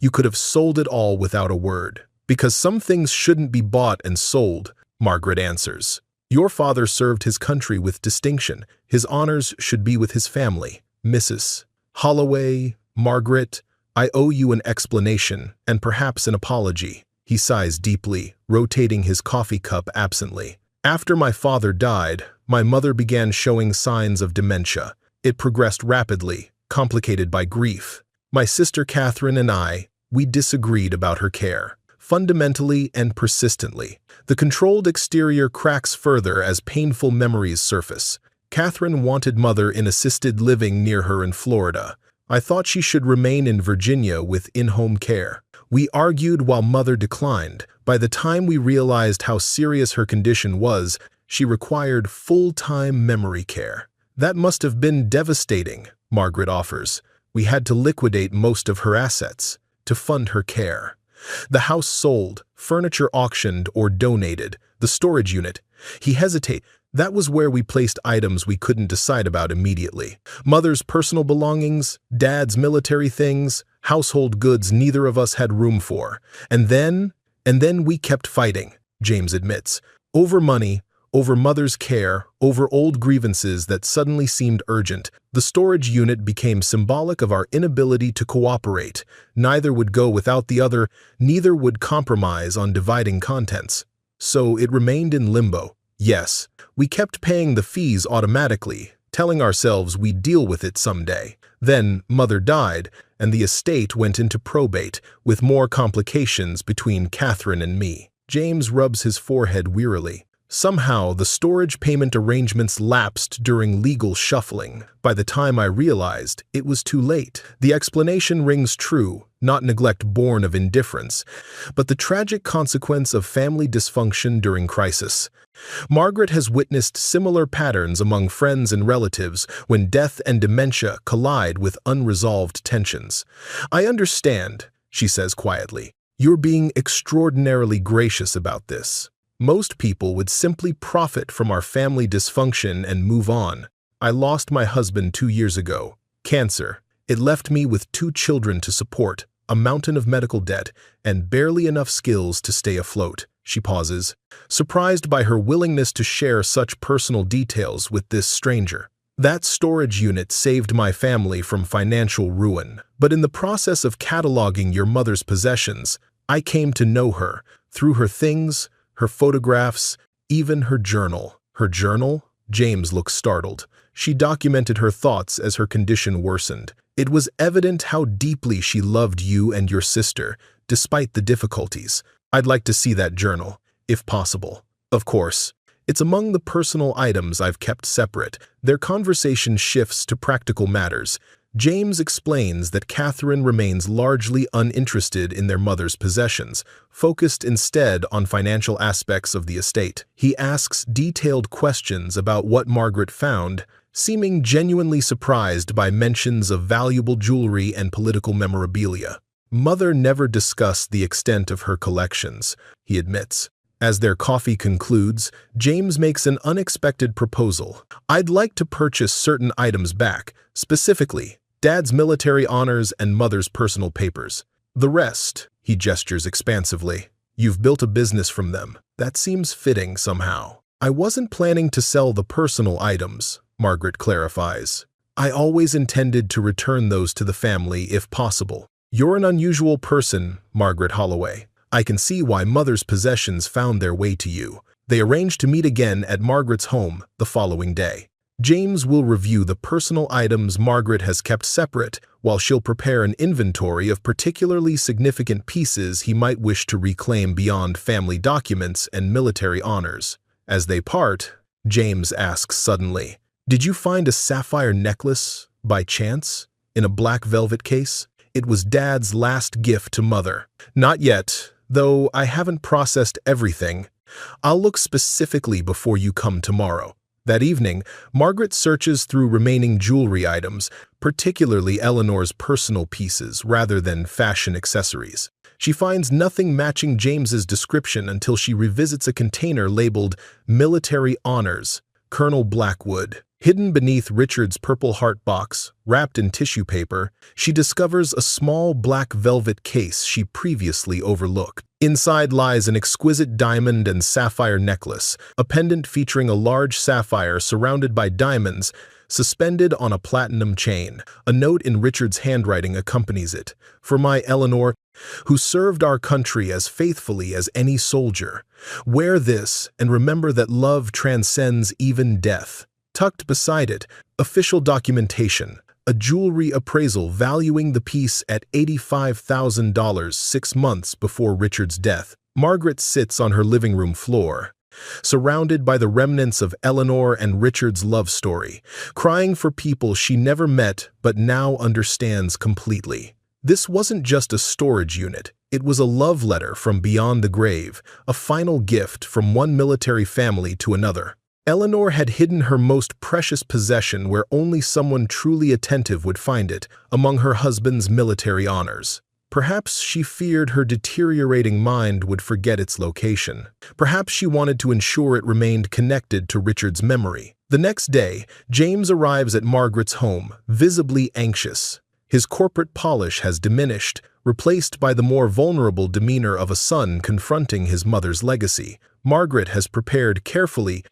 You could have sold it all without a word." "Because some things shouldn't be bought and sold," Margaret answers. "Your father served his country with distinction. His honors should be with his family." "Mrs. Holloway, Margaret, I owe you an explanation, and perhaps an apology." He sighs deeply, rotating his coffee cup absently. "After my father died, my mother began showing signs of dementia. It progressed rapidly, complicated by grief. My sister Catherine and we disagreed about her care, fundamentally and persistently. The controlled exterior cracks further as painful memories surface. Catherine wanted Mother in assisted living near her in Florida. I thought she should remain in Virginia with in-home care. We argued while Mother declined. By the time we realized how serious her condition was, she required full-time memory care. That must have been devastating," Margaret offers. "We had to liquidate most of her assets to fund her care. The house sold, furniture auctioned or donated, the storage unit." He hesitates. "That was where we placed items we couldn't decide about immediately. Mother's personal belongings, Dad's military things, household goods neither of us had room for. And then we kept fighting," James admits. "Over money, over Mother's care, over old grievances that suddenly seemed urgent. The storage unit became symbolic of our inability to cooperate. Neither would go without the other, neither would compromise on dividing contents. So it remained in limbo. Yes, we kept paying the fees automatically, telling ourselves we'd deal with it someday. Then Mother died, and the estate went into probate, with more complications between Catherine and me." James rubs his forehead wearily. Somehow, the storage payment arrangements lapsed during legal shuffling. By the time I realized, it was too late. The explanation rings true, not neglect born of indifference, but the tragic consequence of family dysfunction during crisis. Margaret has witnessed similar patterns among friends and relatives when death and dementia collide with unresolved tensions. "I understand," she says quietly. "You're being extraordinarily gracious about this. Most people would simply profit from our family dysfunction and move on. I lost my husband 2 years ago. Cancer. It left me with 2 children to support, a mountain of medical debt, and barely enough skills to stay afloat." She pauses, surprised by her willingness to share such personal details with this stranger. "That storage unit saved my family from financial ruin, but in the process of cataloging your mother's possessions, I came to know her, through her things, her photographs, even her journal." "Her journal?" James looks startled. "She documented her thoughts as her condition worsened. It was evident how deeply she loved you and your sister, despite the difficulties. I'd like to see that journal, if possible." Of course, it's among the personal items I've kept separate. Their conversation shifts to practical matters. James explains that Catherine remains largely uninterested in their mother's possessions, focused instead on financial aspects of the estate. He asks detailed questions about what Margaret found, seeming genuinely surprised by mentions of valuable jewelry and political memorabilia. "Mother never discussed the extent of her collections," he admits. As their coffee concludes, James makes an unexpected proposal. "I'd like to purchase certain items back, specifically Dad's military honors and Mother's personal papers. The rest," he gestures expansively. "You've built a business from them. That seems fitting somehow." "I wasn't planning to sell the personal items," Margaret clarifies. "I always intended to return those to the family if possible." "You're an unusual person, Margaret Holloway. I can see why Mother's possessions found their way to you." They arrange to meet again at Margaret's home the following day. James will review the personal items Margaret has kept separate, while she'll prepare an inventory of particularly significant pieces he might wish to reclaim beyond family documents and military honors. As they part, James asks suddenly, "Did you find a sapphire necklace, by chance, in a black velvet case? It was Dad's last gift to Mother." "Not yet, though I haven't processed everything. I'll look specifically before you come tomorrow." That evening, Margaret searches through remaining jewelry items, particularly Eleanor's personal pieces rather than fashion accessories. She finds nothing matching James's description until she revisits a container labeled "Military Honors, Colonel Blackwood." Hidden beneath Richard's Purple Heart box, wrapped in tissue paper, she discovers a small black velvet case she previously overlooked. Inside lies an exquisite diamond and sapphire necklace, a pendant featuring a large sapphire surrounded by diamonds suspended on a platinum chain. A note in Richard's handwriting accompanies it. "For my Eleanor, who served our country as faithfully as any soldier. Wear this and remember that love transcends even death." Tucked beside it, official documentation, a jewelry appraisal valuing the piece at $85,000 6 months before Richard's death. Margaret sits on her living room floor, surrounded by the remnants of Eleanor and Richard's love story, crying for people she never met but now understands completely. This wasn't just a storage unit. It was a love letter from beyond the grave, a final gift from one military family to another. Eleanor had hidden her most precious possession where only someone truly attentive would find it, among her husband's military honors. Perhaps she feared her deteriorating mind would forget its location. Perhaps she wanted to ensure it remained connected to Richard's memory. The next day, James arrives at Margaret's home, visibly anxious. His corporate polish has diminished, replaced by the more vulnerable demeanor of a son confronting his mother's legacy. Margaret has prepared carefully,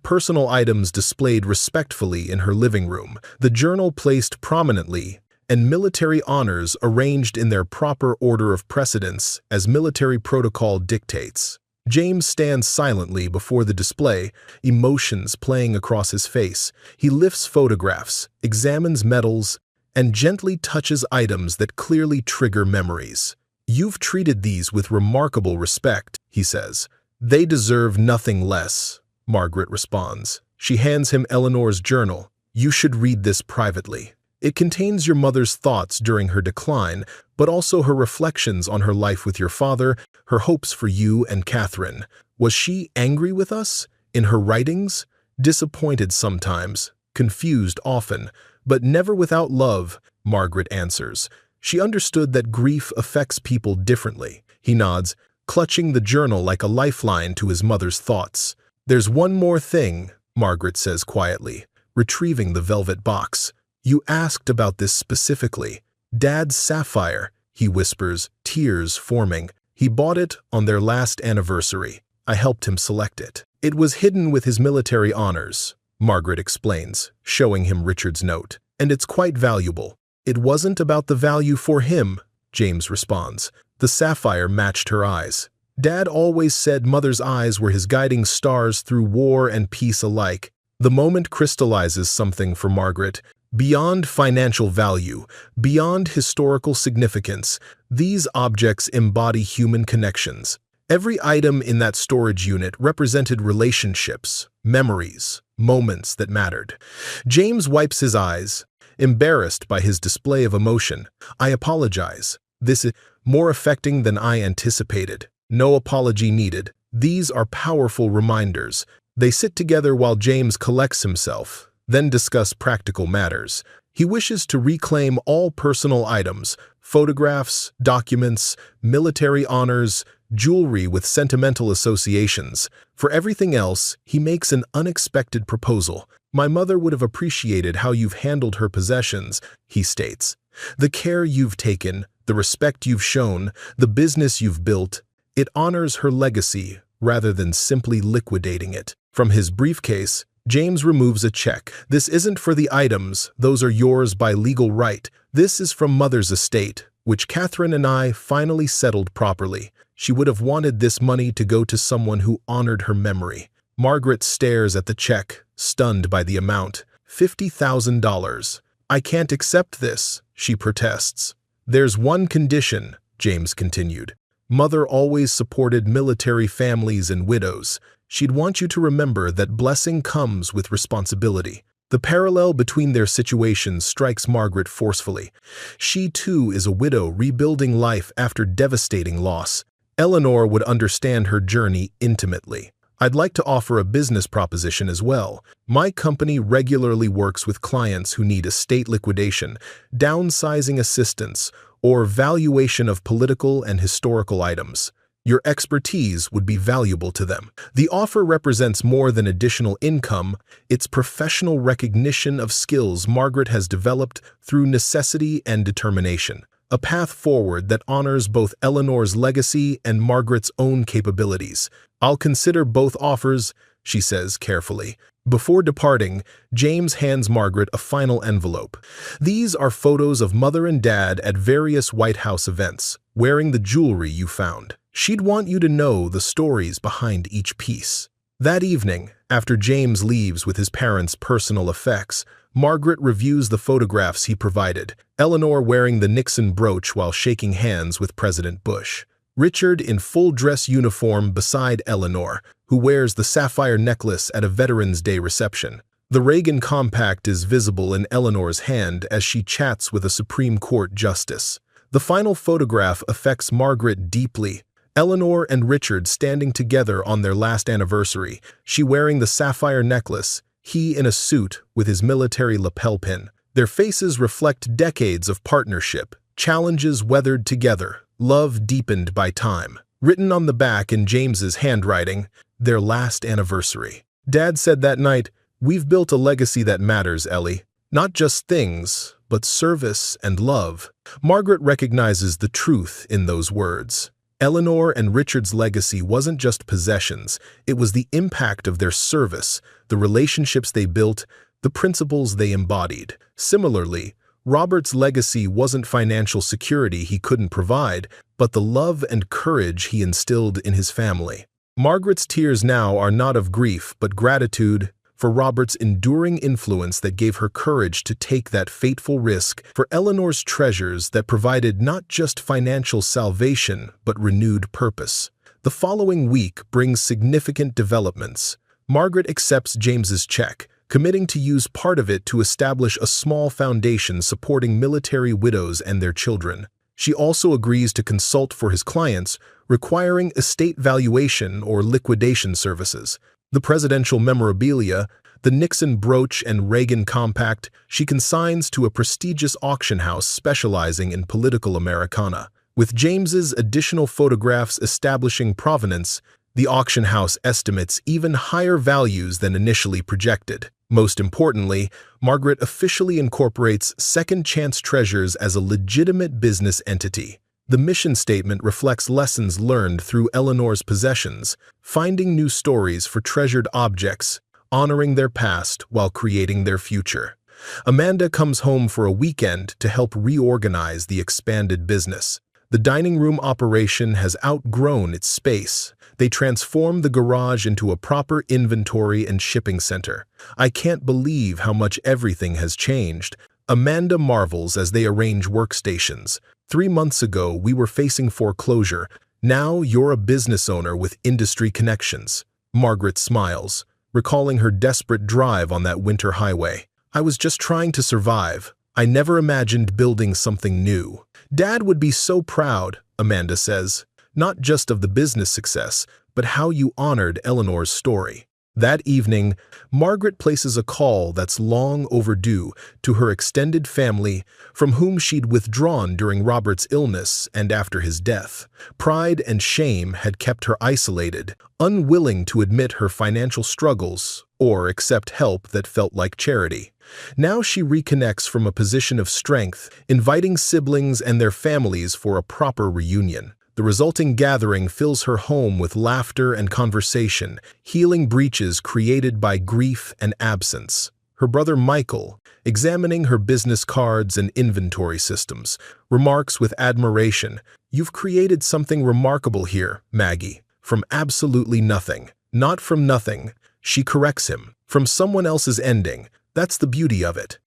personal items displayed respectfully in her living room, the journal placed prominently, and military honors arranged in their proper order of precedence as military protocol dictates. James stands silently before the display, emotions playing across his face. He lifts photographs, examines medals, and gently touches items that clearly trigger memories. "You've treated these with remarkable respect," he says. "They deserve nothing less." Margaret responds. She hands him Eleanor's journal. You should read this privately. It contains your mother's thoughts during her decline, but also her reflections on her life with your father, her hopes for you and Catherine. Was she angry with us? In her writings? Disappointed sometimes, confused often, but never without love, Margaret answers. She understood that grief affects people differently. He nods, clutching the journal like a lifeline to his mother's thoughts. There's one more thing, Margaret says quietly, retrieving the velvet box. You asked about this specifically. Dad's sapphire, he whispers, tears forming. He bought it on their last anniversary. I helped him select it. It was hidden with his military honors, Margaret explains, showing him Richard's note. And it's quite valuable. It wasn't about the value for him, James responds. The sapphire matched her eyes. Dad always said Mother's eyes were his guiding stars through war and peace alike. The moment crystallizes something for Margaret. Beyond financial value, beyond historical significance, these objects embody human connections. Every item in that storage unit represented relationships, memories, moments that mattered. James wipes his eyes, embarrassed by his display of emotion. I apologize. This is more affecting than I anticipated. No apology needed. These are powerful reminders. They sit together while James collects himself, then discuss practical matters. He wishes to reclaim all personal items, photographs, documents, military honors, jewelry with sentimental associations. For everything else, he makes an unexpected proposal. My mother would have appreciated how you've handled her possessions, he states. The care you've taken, the respect you've shown, the business you've built, it honors her legacy rather than simply liquidating it. From his briefcase, James removes a check. This isn't for the items, those are yours by legal right. This is from Mother's estate, which Catherine and I finally settled properly. She would have wanted this money to go to someone who honored her memory. Margaret stares at the check, stunned by the amount. $50,000. I can't accept this, she protests. There's one condition, James continued. Mother always supported military families and widows. She'd want you to remember that blessing comes with responsibility. The parallel between their situations strikes Margaret forcefully. She, too, is a widow rebuilding life after devastating loss. Eleanor would understand her journey intimately. I'd like to offer a business proposition as well. My company regularly works with clients who need estate liquidation, downsizing assistance, or valuation of political and historical items. Your expertise would be valuable to them. The offer represents more than additional income. It's professional recognition of skills Margaret has developed through necessity and determination. A path forward that honors both Eleanor's legacy and Margaret's own capabilities. I'll consider both offers, she says carefully. Before departing, James hands Margaret a final envelope. These are photos of Mother and Dad at various White House events, wearing the jewelry you found. She'd want you to know the stories behind each piece. That evening, after James leaves with his parents' personal effects, Margaret reviews the photographs he provided, Eleanor wearing the Nixon brooch while shaking hands with President Bush. Richard in full dress uniform beside Eleanor, who wears the sapphire necklace at a Veterans Day reception. The Reagan Compact is visible in Eleanor's hand as she chats with a Supreme Court justice. The final photograph affects Margaret deeply. Eleanor and Richard standing together on their last anniversary, she wearing the sapphire necklace, he in a suit with his military lapel pin. Their faces reflect decades of partnership, challenges weathered together, love deepened by time. Written on the back in James's handwriting, their last anniversary. Dad said that night, "We've built a legacy that matters, Ellie. Not just things, but service and love." Margaret recognizes the truth in those words. Eleanor and Richard's legacy wasn't just possessions, it was the impact of their service, the relationships they built, the principles they embodied. Similarly, Robert's legacy wasn't financial security he couldn't provide, but the love and courage he instilled in his family. Margaret's tears now are not of grief, but gratitude for Robert's enduring influence that gave her courage to take that fateful risk, for Eleanor's treasures that provided not just financial salvation, but renewed purpose. The following week brings significant developments. Margaret accepts James's check, committing to use part of it to establish a small foundation supporting military widows and their children. She also agrees to consult for his clients, requiring estate valuation or liquidation services. The presidential memorabilia, the Nixon brooch and Reagan compact, she consigns to a prestigious auction house specializing in political Americana. With James's additional photographs establishing provenance, the auction house estimates even higher values than initially projected. Most importantly, Margaret officially incorporates Second Chance Treasures as a legitimate business entity. The mission statement reflects lessons learned through Eleanor's possessions, finding new stories for treasured objects, honoring their past while creating their future. Amanda comes home for a weekend to help reorganize the expanded business. The dining room operation has outgrown its space. They transform the garage into a proper inventory and shipping center. I can't believe how much everything has changed. Amanda marvels as they arrange workstations. 3 months ago, we were facing foreclosure. Now you're a business owner with industry connections. Margaret smiles, recalling her desperate drive on that winter highway. I was just trying to survive. I never imagined building something new. Dad would be so proud, Amanda says, not just of the business success, but how you honored Eleanor's story. That evening, Margaret places a call that's long overdue to her extended family, from whom she'd withdrawn during Robert's illness and after his death. Pride and shame had kept her isolated, unwilling to admit her financial struggles or accept help that felt like charity. Now she reconnects from a position of strength, inviting siblings and their families for a proper reunion. The resulting gathering fills her home with laughter and conversation, healing breaches created by grief and absence. Her brother Michael, examining her business cards and inventory systems, remarks with admiration, "You've created something remarkable here, Maggie. From absolutely nothing. Not from nothing." She corrects him. From someone else's ending. That's the beauty of it.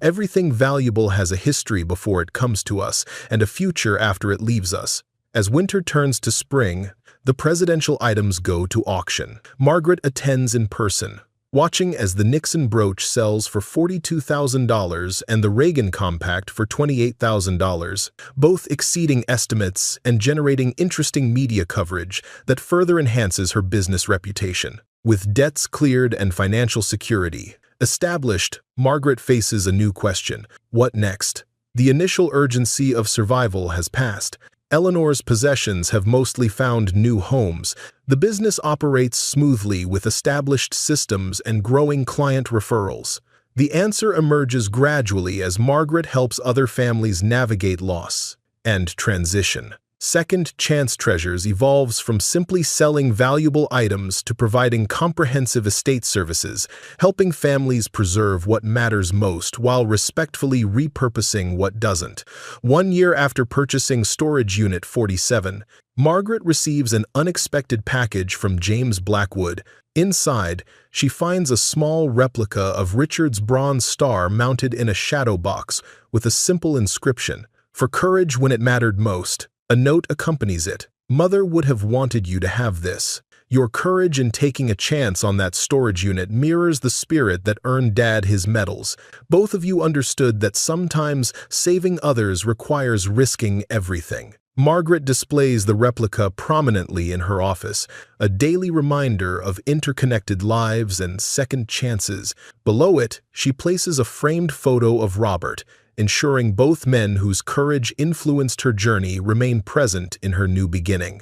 Everything valuable has a history before it comes to us and a future after it leaves us. As winter turns to spring, the presidential items go to auction. Margaret attends in person, watching as the Nixon brooch sells for $42,000 and the Reagan compact for $28,000, both exceeding estimates and generating interesting media coverage that further enhances her business reputation. With debts cleared and financial security established, Margaret faces a new question. What next? The initial urgency of survival has passed. Eleanor's possessions have mostly found new homes. The business operates smoothly with established systems and growing client referrals. The answer emerges gradually as Margaret helps other families navigate loss and transition. Second Chance Treasures evolves from simply selling valuable items to providing comprehensive estate services, helping families preserve what matters most while respectfully repurposing what doesn't. 1 year after purchasing Storage Unit 47, Margaret receives an unexpected package from James Blackwood. Inside, she finds a small replica of Richard's bronze star mounted in a shadow box with a simple inscription, "For courage when it mattered most." A note accompanies it. "Mother would have wanted you to have this. Your courage in taking a chance on that storage unit mirrors the spirit that earned Dad his medals. Both of you understood that sometimes saving others requires risking everything." Margaret displays the replica prominently in her office, a daily reminder of interconnected lives and second chances. Below it, she places a framed photo of Robert, ensuring both men whose courage influenced her journey remain present in her new beginning.